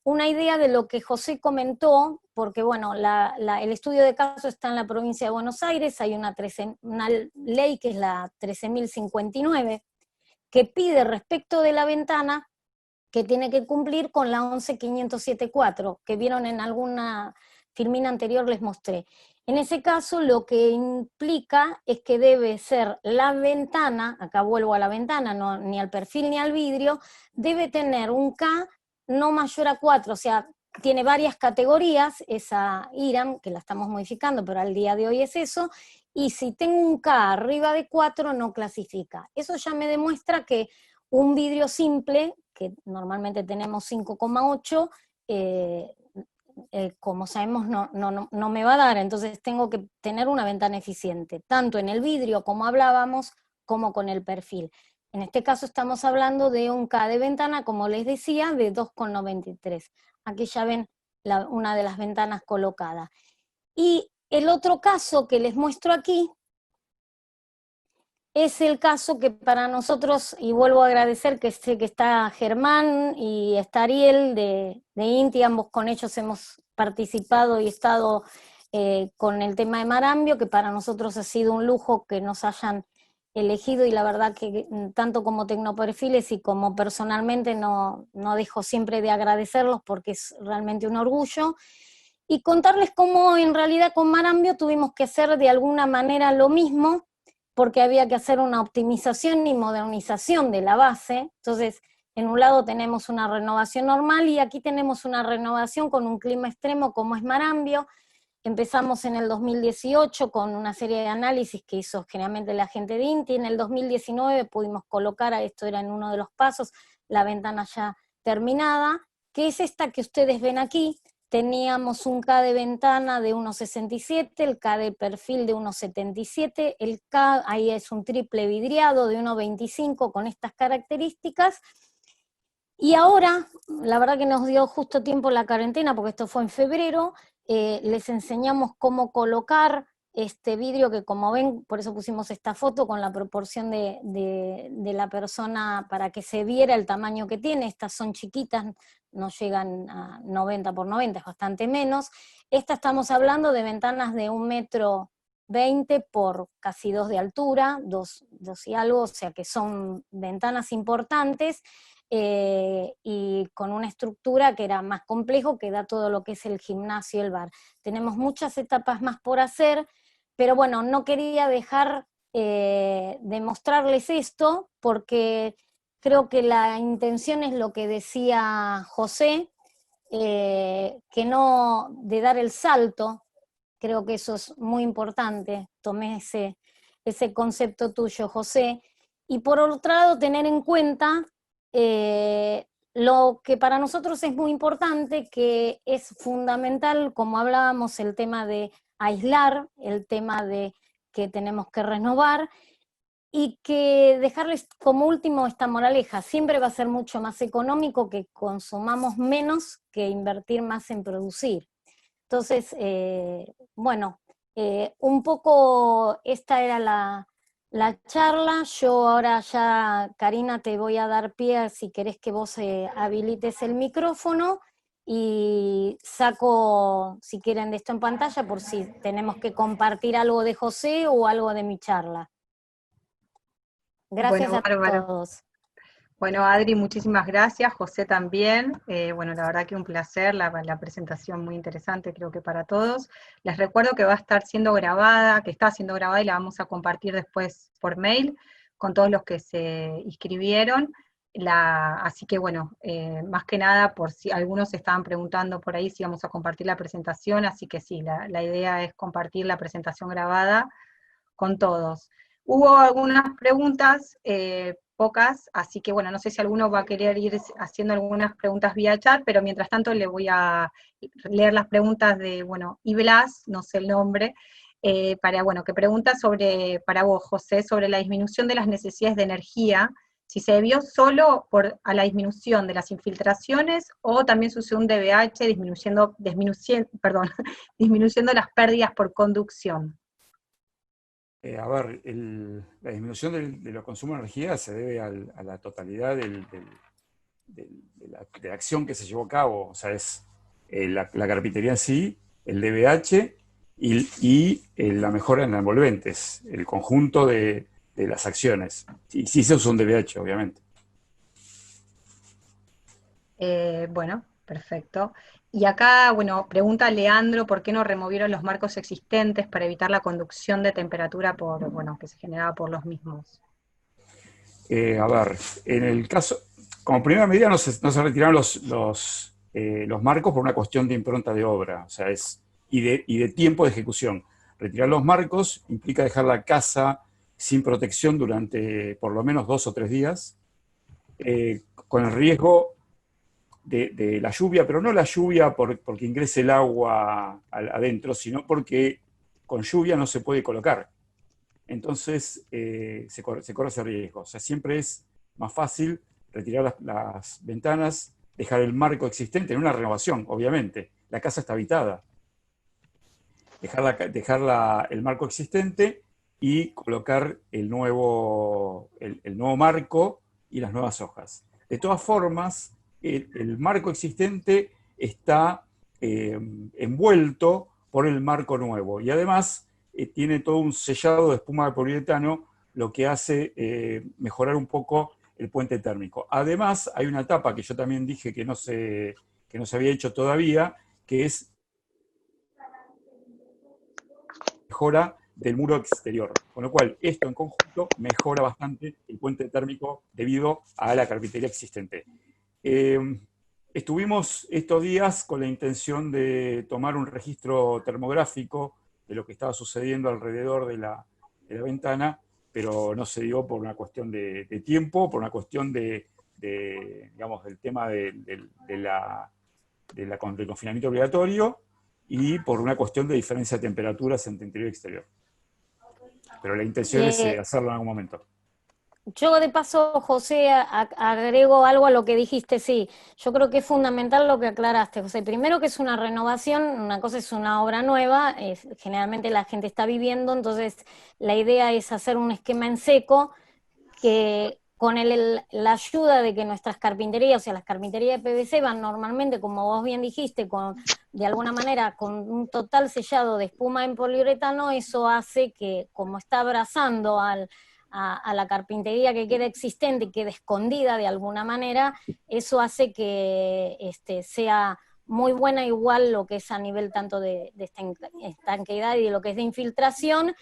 una idea de lo que José comentó, porque bueno, el estudio de caso está en la provincia de Buenos Aires, hay una ley que es la 13.059, que pide respecto de la ventana que tiene que cumplir con la 11.507.4, que vieron en alguna filmina anterior les mostré. En ese caso lo que implica es que debe ser la ventana, acá vuelvo a la ventana, no, ni al perfil ni al vidrio, debe tener un K no mayor a 4, o sea, tiene varias categorías, esa IRAM, que la estamos modificando, pero al día de hoy es eso, y si tengo un K arriba de 4 no clasifica. Eso ya me demuestra que un vidrio simple, que normalmente tenemos 5,8, como sabemos no me va a dar, entonces tengo que tener una ventana eficiente, tanto en el vidrio como hablábamos, como con el perfil. En este caso estamos hablando de un K de ventana, como les decía, de 2,93. Aquí ya ven una de las ventanas colocadas. Y el otro caso que les muestro aquí es el caso que para nosotros, y vuelvo a agradecer que sé que está Germán y está Ariel de INTI, ambos con ellos hemos participado y estado con el tema de Marambio, que para nosotros ha sido un lujo que nos hayan elegido, y la verdad que tanto como Tecnoperfiles y como personalmente no dejo siempre de agradecerlos porque es realmente un orgullo. Y contarles cómo en realidad con Marambio tuvimos que hacer de alguna manera lo mismo, porque había que hacer una optimización y modernización de la base. Entonces, en un lado tenemos una renovación normal y aquí tenemos una renovación con un clima extremo como es Marambio. Empezamos en el 2018 con una serie de análisis que hizo generalmente la gente de INTI. En el 2019 pudimos colocar, esto era en uno de los pasos, la ventana ya terminada, que es esta que ustedes ven aquí. Teníamos un K de ventana de 1,67, el K de perfil de 1,77, el K ahí es un triple vidriado de 1,25 con estas características. Y ahora, la verdad que nos dio justo tiempo la cuarentena, porque esto fue en febrero, les enseñamos cómo colocar este vidrio, que como ven, por eso pusimos esta foto con la proporción de la persona para que se viera el tamaño que tiene. Estas son chiquitas, no llegan a 90 por 90, es bastante menos. Esta estamos hablando de ventanas de 1,20 m por casi 2 de altura, 2 y algo, o sea que son ventanas importantes, y con una estructura que era más complejo, que da todo lo que es el gimnasio y el bar. Tenemos muchas etapas más por hacer, pero bueno, no quería dejar de mostrarles esto, porque creo que la intención es lo que decía José, que no de dar el salto, creo que eso es muy importante, tomé ese concepto tuyo, José, y por otro lado tener en cuenta lo que para nosotros es muy importante, que es fundamental, como hablábamos, el tema de aislar, el tema de que tenemos que renovar, y que dejarles como último esta moraleja: siempre va a ser mucho más económico que consumamos menos que invertir más en producir. Entonces, bueno, un poco esta era la charla. Yo ahora ya, Karina, te voy a dar pie si querés que vos habilites el micrófono y saco, si quieren, de esto en pantalla por si tenemos que compartir algo de José o algo de mi charla. Gracias Bueno, a bárbaro. todos. Bueno, Adri, muchísimas gracias, José también. Bueno, la verdad que un placer, la presentación muy interesante, creo que para todos. Les recuerdo que va a estar siendo grabada, que está siendo grabada y la vamos a compartir después por mail con todos los que se inscribieron. Así que bueno, más que nada, por si algunos estaban preguntando por ahí si vamos a compartir la presentación, así que sí, la idea es compartir la presentación grabada con todos. Hubo algunas preguntas, pocas, así que bueno, no sé si alguno va a querer ir haciendo algunas preguntas vía chat, pero mientras tanto le voy a leer las preguntas de, bueno, Iblas, no sé el nombre, bueno, que pregunta para vos, José, sobre la disminución de las necesidades de energía, si se debió solo a la disminución de las infiltraciones o también sucedió un DBH disminuyendo las pérdidas por conducción. A ver, la disminución de los consumos de energía se debe a la totalidad de la acción que se llevó a cabo. O sea, es la carpintería en sí, el DBH y la mejora en envolventes, el conjunto de las acciones. Y sí se usa un DBH, obviamente. Bueno, perfecto. Y acá, bueno, pregunta Leandro, ¿por qué no removieron los marcos existentes para evitar la conducción de temperatura que se generaba por los mismos? A ver, en el caso, como primera medida no se retiraron los marcos por una cuestión de impronta de obra, o sea, y de tiempo de ejecución. Retirar los marcos implica dejar la casa sin protección durante por lo menos 2 o 3 días, con el riesgo de la lluvia, pero no la lluvia porque ingrese el agua adentro, sino porque con lluvia no se puede colocar. Entonces se corre ese riesgo. O sea, siempre es más fácil retirar las ventanas, dejar el marco existente en una renovación, obviamente. La casa está habitada. Dejar el marco existente y colocar el nuevo marco y las nuevas hojas. De todas formas, el marco existente está envuelto por el marco nuevo y además tiene todo un sellado de espuma de poliuretano, lo que hace mejorar un poco el puente térmico. Además, hay una tapa que yo también dije que no se había hecho todavía, que es mejora del muro exterior. Con lo cual, esto en conjunto mejora bastante el puente térmico debido a la carpintería existente. Estuvimos estos días con la intención de tomar un registro termográfico de lo que estaba sucediendo alrededor de la ventana, pero no se dio por una cuestión de tiempo, por una cuestión digamos, del tema del confinamiento obligatorio y por una cuestión de diferencia de temperaturas entre interior y exterior. Pero la intención es hacerlo en algún momento. Yo de paso, José, agrego algo a lo que dijiste, sí. Yo creo que es fundamental lo que aclaraste, José. Primero que es una renovación, una cosa es una obra nueva, generalmente la gente está viviendo, entonces la idea es hacer un esquema en seco que con la ayuda de que nuestras carpinterías, o sea, las carpinterías de PVC van normalmente, como vos bien dijiste, de alguna manera con un total sellado de espuma en poliuretano, eso hace que, como está abrazando a la carpintería que queda existente, queda escondida de alguna manera, eso hace que sea muy buena igual lo que es a nivel tanto de estanqueidad y de lo que es de infiltración,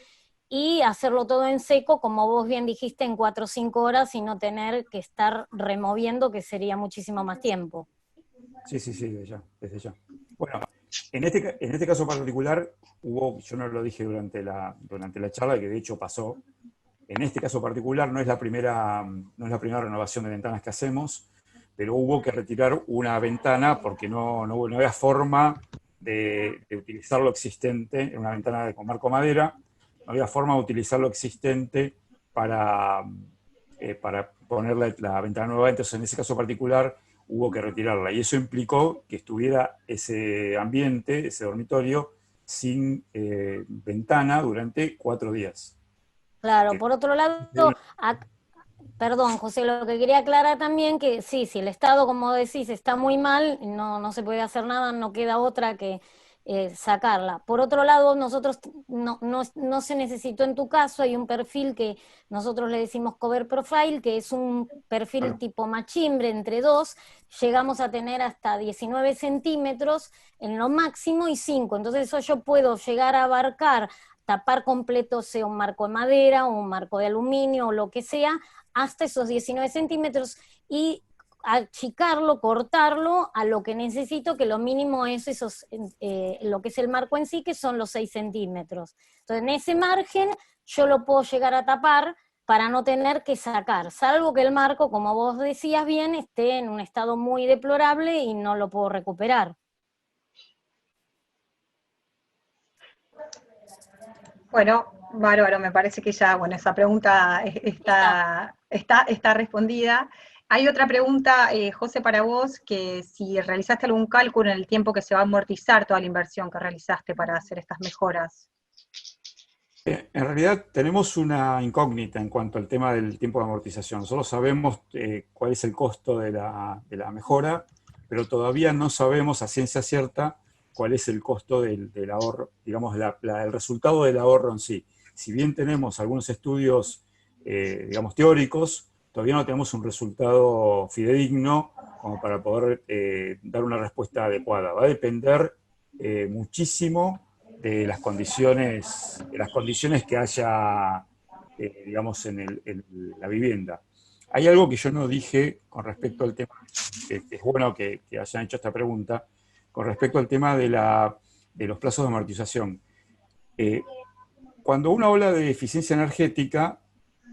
y hacerlo todo en seco, como vos bien dijiste, en 4 o 5 horas y no tener que estar removiendo, que sería muchísimo más tiempo. Sí, desde ya. Bueno, en este caso particular yo no lo dije durante la charla, que de hecho pasó. En este caso particular no es la primera renovación de ventanas que hacemos, pero hubo que retirar una ventana porque no había forma de utilizar lo existente en una ventana con marco madera. No había forma de utilizar lo existente para poner la ventana nueva, entonces en ese caso particular hubo que retirarla, y eso implicó que estuviera ese ambiente, ese dormitorio, sin ventana durante 4 días. Claro, por otro lado, perdón, José, lo que quería aclarar también que sí, si el Estado, como decís, está muy mal, no se puede hacer nada, no queda otra que sacarla. Por otro lado, nosotros no se necesitó en tu caso, hay un perfil que nosotros le decimos cover profile, que es un perfil Claro. tipo machimbre entre dos, llegamos a tener hasta 19 centímetros en lo máximo y 5, entonces eso yo puedo llegar a abarcar, tapar completo, sea un marco de madera o un marco de aluminio o lo que sea, hasta esos 19 centímetros y achicarlo, cortarlo a lo que necesito, que lo mínimo es lo que es el marco en sí, que son los 6 centímetros. Entonces, en ese margen yo lo puedo llegar a tapar para no tener que sacar, salvo que el marco, como vos decías bien, esté en un estado muy deplorable y no lo puedo recuperar. Bueno, bárbaro, me parece que ya, bueno, esa pregunta está respondida. Hay otra pregunta, José, para vos, que si realizaste algún cálculo en el tiempo que se va a amortizar toda la inversión que realizaste para hacer estas mejoras. En realidad tenemos una incógnita en cuanto al tema del tiempo de amortización. Solo sabemos cuál es el costo de la mejora, pero todavía no sabemos a ciencia cierta cuál es el costo del ahorro, digamos, el resultado del ahorro en sí. Si bien tenemos algunos estudios, digamos, teóricos, todavía no tenemos un resultado fidedigno como para poder dar una respuesta adecuada. Va a depender muchísimo de las condiciones que haya, digamos, en la vivienda. Hay algo que yo no dije con respecto al tema, que es bueno que hayan hecho esta pregunta, con respecto al tema de los plazos de amortización. Cuando uno habla de eficiencia energética,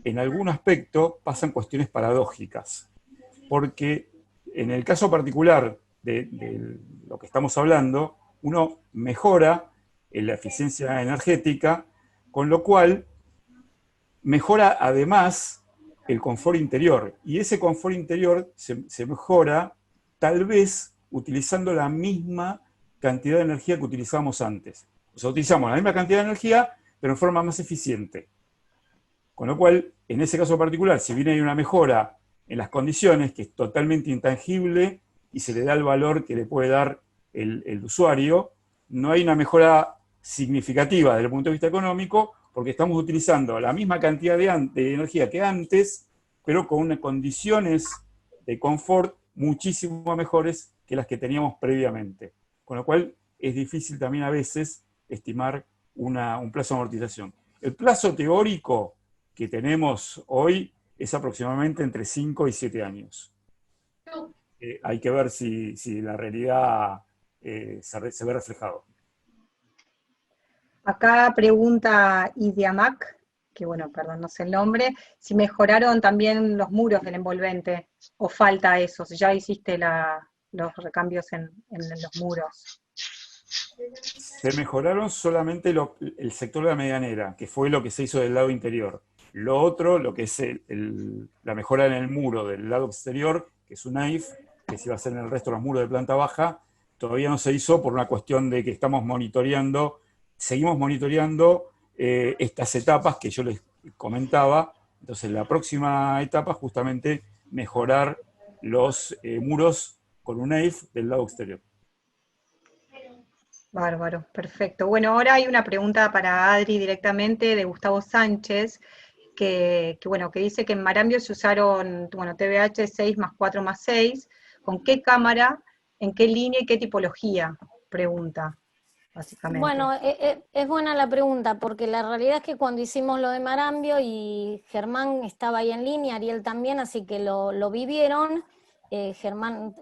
en algún aspecto pasan cuestiones paradójicas, porque en el caso particular de lo que estamos hablando, uno mejora en la eficiencia energética, con lo cual mejora además el confort interior. Y ese confort interior se mejora tal vez utilizando la misma cantidad de energía que utilizábamos antes. O sea, utilizamos la misma cantidad de energía, pero en forma más eficiente. Con lo cual, en ese caso particular, si bien hay una mejora en las condiciones, que es totalmente intangible y se le da el valor que le puede dar el usuario, no hay una mejora significativa desde el punto de vista económico, porque estamos utilizando la misma cantidad de energía que antes, pero con unas condiciones de confort muchísimo mejores que las que teníamos previamente. Con lo cual es difícil también a veces estimar un plazo de amortización. El plazo teórico que tenemos hoy es aproximadamente entre 5 y 7 años. Hay que ver si la realidad se ve reflejado. Acá pregunta Idiamac, que bueno, perdón, no sé el nombre, si mejoraron también los muros del envolvente, o falta eso, si ya hiciste los recambios en los muros. Se mejoraron solamente el sector de la medianera, que fue lo que se hizo del lado interior. Lo otro, lo que es la mejora en el muro del lado exterior, que es un AIF, que se iba a hacer en el resto de los muros de planta baja, todavía no se hizo por una cuestión de que estamos monitoreando, seguimos monitoreando estas etapas que yo les comentaba. Entonces, la próxima etapa es justamente mejorar los muros con un AIF del lado exterior. Bárbaro, perfecto. Bueno, ahora hay una pregunta para Adri directamente de Gustavo Sánchez, que dice que en Marambio se usaron, TVH 6+4+6, ¿con qué cámara, en qué línea y qué tipología? Pregunta, básicamente. Bueno, es buena la pregunta, porque la realidad es que cuando hicimos lo de Marambio y Germán estaba ahí en línea, Ariel también, así que lo vivieron. Germán,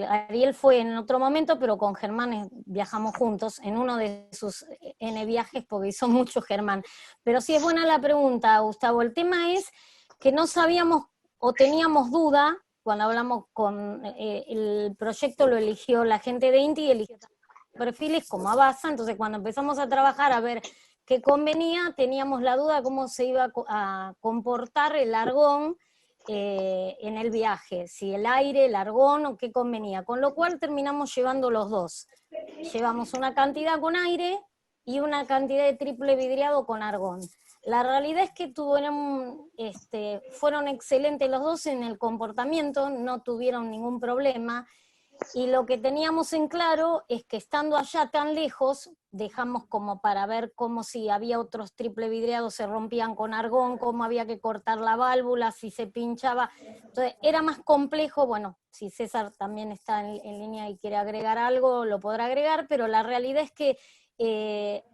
Ariel fue en otro momento, pero con Germán viajamos juntos en uno de sus N viajes, porque hizo mucho Germán. Pero sí es buena la pregunta, Gustavo. El tema es que no sabíamos o teníamos duda, cuando hablamos con el proyecto lo eligió la gente de INTI y eligió perfiles como Abasa, entonces cuando empezamos a trabajar a ver qué convenía, teníamos la duda de cómo se iba a comportar el argón en el viaje, si el aire, el argón o qué convenía, con lo cual terminamos llevando los dos. Llevamos una cantidad con aire y una cantidad de triple vidriado con argón. La realidad es que fueron excelentes los dos en el comportamiento, no tuvieron ningún problema, y lo que teníamos en claro es que estando allá tan lejos, dejamos como para ver cómo si había otros triple vidriados se rompían con argón, cómo había que cortar la válvula, si se pinchaba. Entonces era más complejo. Bueno, si César también está en línea y quiere agregar algo, lo podrá agregar, pero la realidad es que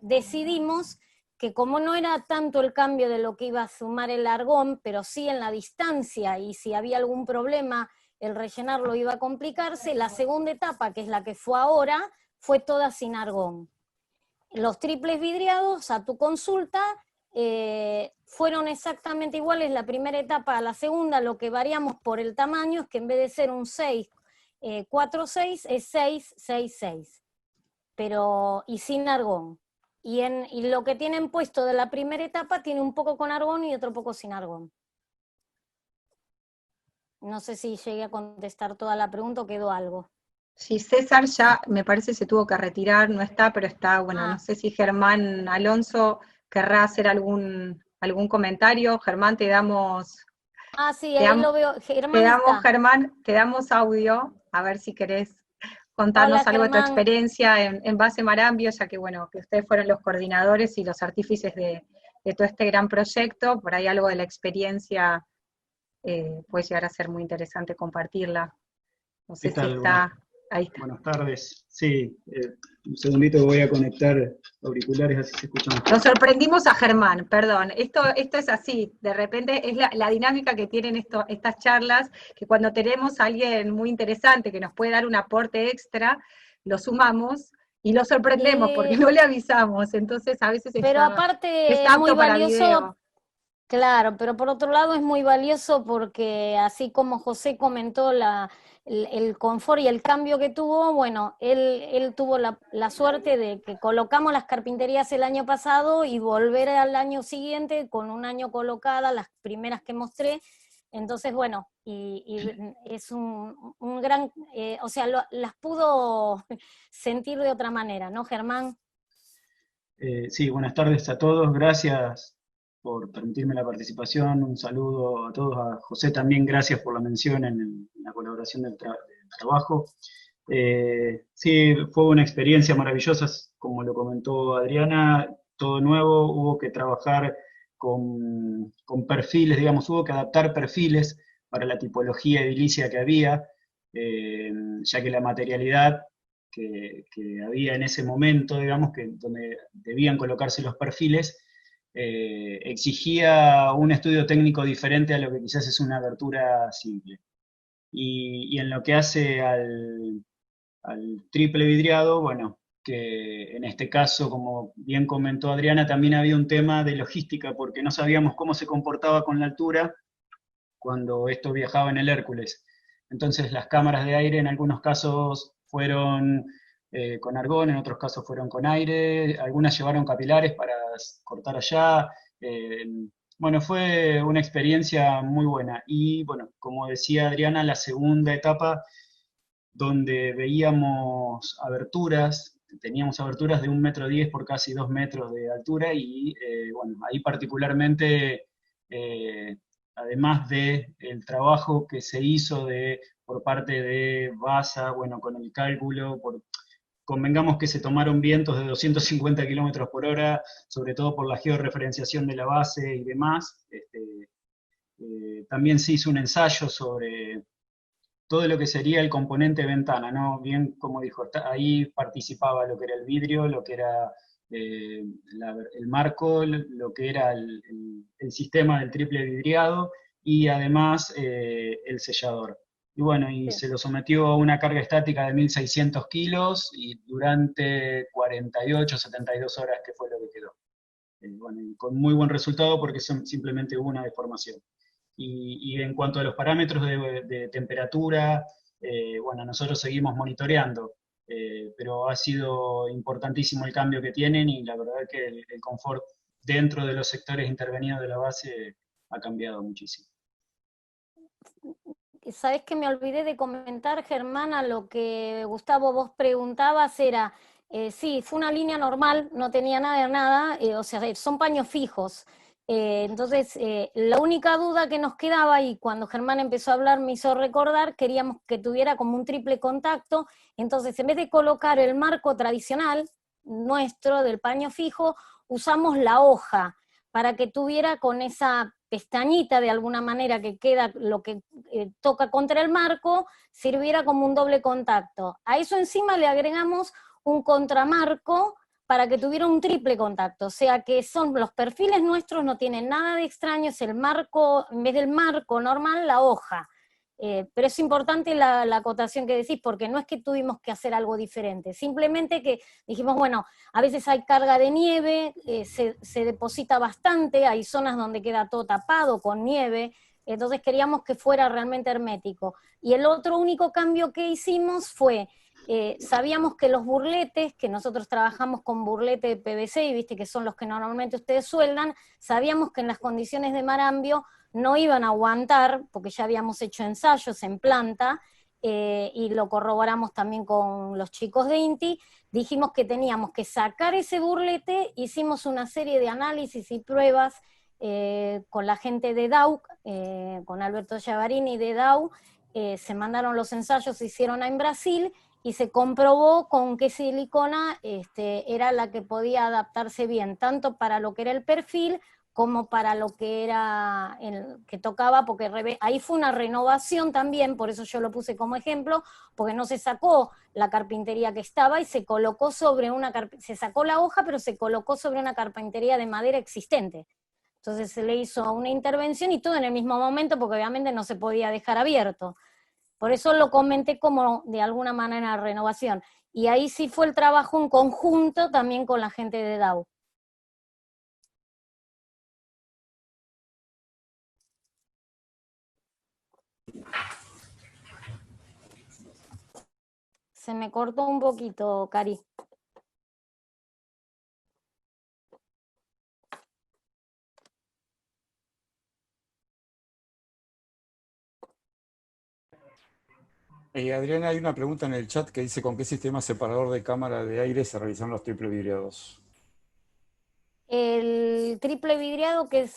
decidimos que como no era tanto el cambio de lo que iba a sumar el argón, pero sí en la distancia, y si había algún problema, el rellenarlo iba a complicarse, la segunda etapa, que es la que fue ahora, fue toda sin argón. Los triples vidriados, a tu consulta, fueron exactamente iguales la primera etapa a la segunda. Lo que variamos por el tamaño es que en vez de ser un 6, 4, 6, es 6, 6, 6, pero y sin argón. Y lo que tienen puesto de la primera etapa tiene un poco con argón y otro poco sin argón. No sé si llegué a contestar toda la pregunta o quedó algo. Sí, César ya me parece se tuvo que retirar, no está, pero está, bueno, no sé si Germán Alonso querrá hacer algún comentario. Germán, te damos... Sí, ahí lo veo. Germán, te damos audio, a ver si querés contarnos Hola, algo de tu Germán. experiencia en Base Marambio, ya que, bueno, que ustedes fueron los coordinadores y los artífices de todo este gran proyecto. Por ahí algo de la experiencia puede llegar a ser muy interesante compartirla. No sé si está... Ahí está. Buenas tardes. Sí, un segundito voy a conectar auriculares así se escucha mejor. Nos sorprendimos a Germán, perdón. Esto es así, de repente es la dinámica que tienen estas charlas, que cuando tenemos a alguien muy interesante que nos puede dar un aporte extra, lo sumamos y lo sorprendemos porque no le avisamos. Entonces a veces pero aparte es muy valioso. Video. Claro, pero por otro lado es muy valioso porque así como José comentó el confort y el cambio que tuvo, bueno, él tuvo la suerte de que colocamos las carpinterías el año pasado y volver al año siguiente con un año colocada, las primeras que mostré. Entonces, bueno, y es un gran, o sea, las pudo sentir de otra manera, ¿no, Germán? Sí, buenas tardes a todos, gracias por permitirme la participación, un saludo a todos, a José también, gracias por la mención en la colaboración del trabajo. Sí, fue una experiencia maravillosa, como lo comentó Adriana, todo nuevo, hubo que trabajar con perfiles, digamos, hubo que adaptar perfiles para la tipología edilicia que había, ya que la materialidad que había en ese momento, digamos, donde debían colocarse los perfiles, exigía un estudio técnico diferente a lo que quizás es una abertura simple. Y en lo que hace al triple vidriado, bueno, que en este caso, como bien comentó Adriana, también había un tema de logística, porque no sabíamos cómo se comportaba con la altura cuando esto viajaba en el Hércules. Entonces las cámaras de aire en algunos casos fueron con argón, en otros casos fueron con aire, algunas llevaron capilares para cortar allá. Bueno, fue una experiencia muy buena. Y bueno, como decía Adriana, la segunda etapa donde veíamos aberturas, teníamos aberturas de 1,10 m por casi 2 metros de altura y bueno, ahí particularmente, además del trabajo que se hizo por parte de BASA, bueno, con el cálculo, convengamos que se tomaron vientos de 250 km/h, sobre todo por la georreferenciación de la base y demás. También se hizo un ensayo sobre todo lo que sería el componente ventana, ¿no? Bien, como dijo, ahí participaba lo que era el vidrio, lo que era el marco, lo que era el sistema del triple vidriado y además el sellador. Y bueno, y se lo sometió a una carga estática de 1.600 kilos y durante 48, 72 horas, que fue lo que quedó. Bueno, y con muy buen resultado porque simplemente hubo una deformación. Y en cuanto a los parámetros de temperatura, bueno, nosotros seguimos monitoreando, pero ha sido importantísimo el cambio que tienen y la verdad es que el confort dentro de los sectores intervenidos de la base ha cambiado muchísimo. ¿Sabés que me olvidé de comentar, Germán, a lo que Gustavo vos preguntabas? Era, sí, fue una línea normal, no tenía nada, o sea, son paños fijos. Entonces, la única duda que nos quedaba, y cuando Germán empezó a hablar me hizo recordar, queríamos que tuviera como un triple contacto. Entonces, en vez de colocar el marco tradicional nuestro del paño fijo, usamos la hoja para que tuviera con esa pestañita de alguna manera que queda lo que toca contra el marco, sirviera como un doble contacto. A eso encima le agregamos un contramarco para que tuviera un triple contacto, o sea que son los perfiles nuestros, no tienen nada de extraño, es el marco, en vez del marco normal, la hoja. Pero es importante la acotación que decís, porque no es que tuvimos que hacer algo diferente, simplemente que dijimos, bueno, a veces hay carga de nieve, se deposita bastante, hay zonas donde queda todo tapado con nieve, entonces queríamos que fuera realmente hermético. Y el otro único cambio que hicimos fue, sabíamos que los burletes, que nosotros trabajamos con burlete de PVC, y viste que son los que normalmente ustedes sueldan, sabíamos que en las condiciones de Marambio no iban a aguantar, porque ya habíamos hecho ensayos en planta, y lo corroboramos también con los chicos de INTI, dijimos que teníamos que sacar ese burlete, hicimos una serie de análisis y pruebas con la gente de DAU, con Alberto Giavarini de DAU, se mandaron los ensayos, se hicieron en Brasil, y se comprobó con qué silicona era la que podía adaptarse bien, tanto para lo que era el perfil, como para lo que era el que tocaba, porque ahí fue una renovación también, por eso yo lo puse como ejemplo, porque no se sacó la carpintería que estaba y se colocó sobre se sacó la hoja, pero se colocó sobre una carpintería de madera existente. Entonces se le hizo una intervención y todo en el mismo momento, porque obviamente no se podía dejar abierto. Por eso lo comenté como de alguna manera renovación. Y ahí sí fue el trabajo en conjunto también con la gente de DAO. Se me cortó un poquito, Cari. Adriana, hay una pregunta en el chat que dice ¿con qué sistema separador de cámara de aire se realizaron los triple vidriados? El triple vidriado que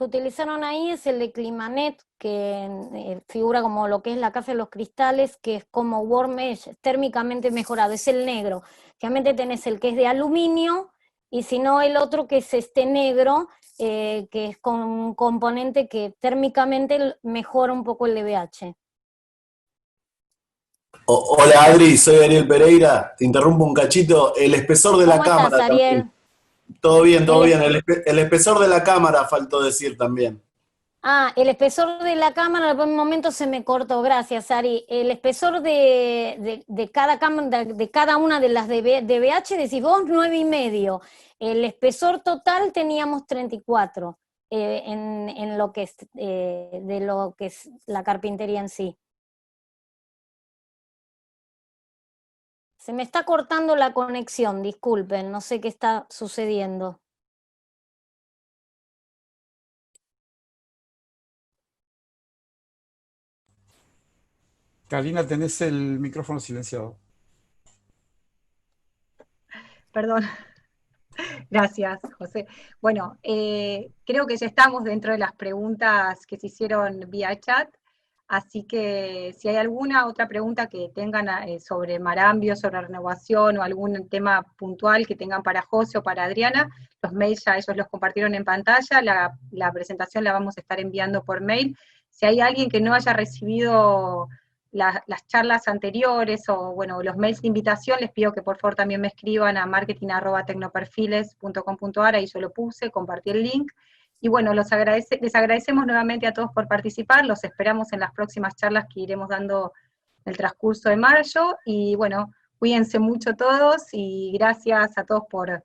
utilizaron ahí es el de Climanet, que figura como lo que es la casa de los cristales, que es como warm mesh, térmicamente mejorado, es el negro. Realmente tenés el que es de aluminio, y si no el otro que es este negro, que es con un componente que térmicamente mejora un poco el DBH. Hola Adri, soy Ariel Pereira, te interrumpo un cachito, el espesor de la ¿Cómo estás, cámara Ariel? también. Todo bien, todo El bien, el espesor de la cámara faltó decir también. El espesor de la cámara, por un momento se me cortó, gracias Ari. El espesor de cada cámara, de cada una de las de DBH, decís vos 9,5. El espesor total teníamos 34 en lo que es, de lo que es la carpintería en sí. Se me está cortando la conexión, disculpen, no sé qué está sucediendo. Karina, tenés el micrófono silenciado. Perdón. Gracias, José. Bueno, creo que ya estamos dentro de las preguntas que se hicieron vía chat, así que si hay alguna otra pregunta que tengan sobre Marambio, sobre renovación o algún tema puntual que tengan para José o para Adriana, los mails ya ellos los compartieron en pantalla, la presentación la vamos a estar enviando por mail. Si hay alguien que no haya recibido las charlas anteriores o bueno, los mails de invitación, les pido que por favor también me escriban a marketing@tecnoperfiles.com.ar, ahí yo lo puse, compartí el link. Y bueno, les agradecemos nuevamente a todos por participar, los esperamos en las próximas charlas que iremos dando en el transcurso de mayo, y bueno, cuídense mucho todos, y gracias a todos por...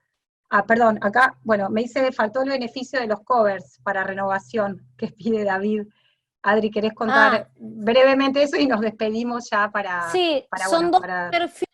perdón, acá, bueno, faltó el beneficio de los covers para renovación que pide David. Adri, ¿querés contar brevemente eso y nos despedimos ya para... Sí, son dos perfiles,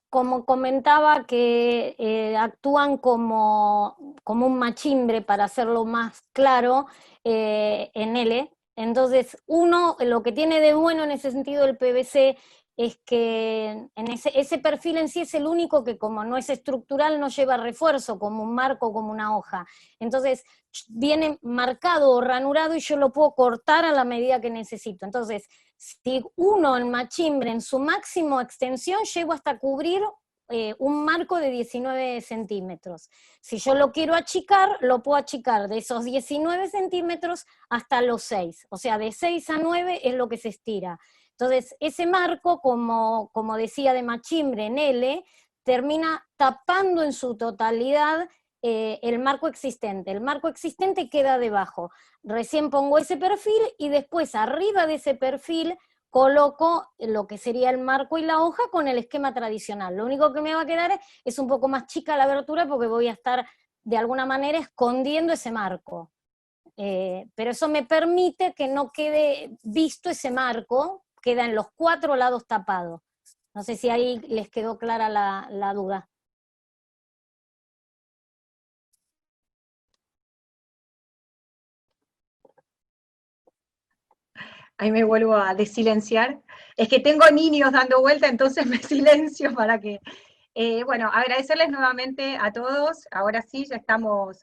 como comentaba, que actúan como un machimbre, para hacerlo más claro, en L. Entonces, uno, lo que tiene de bueno en ese sentido el PVC, es que en ese perfil en sí es el único que, como no es estructural, no lleva refuerzo, como un marco, como una hoja. Entonces viene marcado o ranurado y yo lo puedo cortar a la medida que necesito. Entonces, si uno en machimbre, en su máximo extensión, llego hasta cubrir un marco de 19 centímetros. Si yo lo quiero achicar, lo puedo achicar de esos 19 centímetros hasta los 6. O sea, de 6 a 9 es lo que se estira. Entonces, ese marco, como decía, de machimbre en L, termina tapando en su totalidad el marco existente. El marco existente queda debajo. Recién pongo ese perfil y después arriba de ese perfil coloco lo que sería el marco y la hoja con el esquema tradicional. Lo único que me va a quedar es un poco más chica la abertura porque voy a estar de alguna manera escondiendo ese marco. Pero eso me permite que no quede visto ese marco, queda en los 4 lados tapado. No sé si ahí les quedó clara la duda. Ahí me vuelvo a desilenciar. Es que tengo niños dando vuelta, entonces me silencio para que... bueno, agradecerles nuevamente a todos. Ahora sí, ya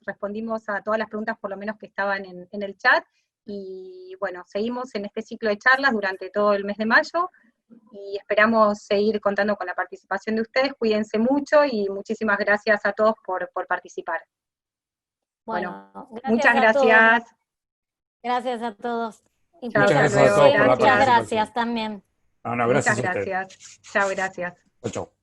respondimos a todas las preguntas, por lo menos que estaban en el chat. Y bueno, seguimos en este ciclo de charlas durante todo el mes de mayo. Y esperamos seguir contando con la participación de ustedes. Cuídense mucho y muchísimas gracias a todos por participar. Bueno, muchas a todos. gracias. Gracias a todos. Y muchas gracias a todos por la muchas participación. gracias también. No, gracias muchas a ustedes. gracias. Chao, gracias. Chau.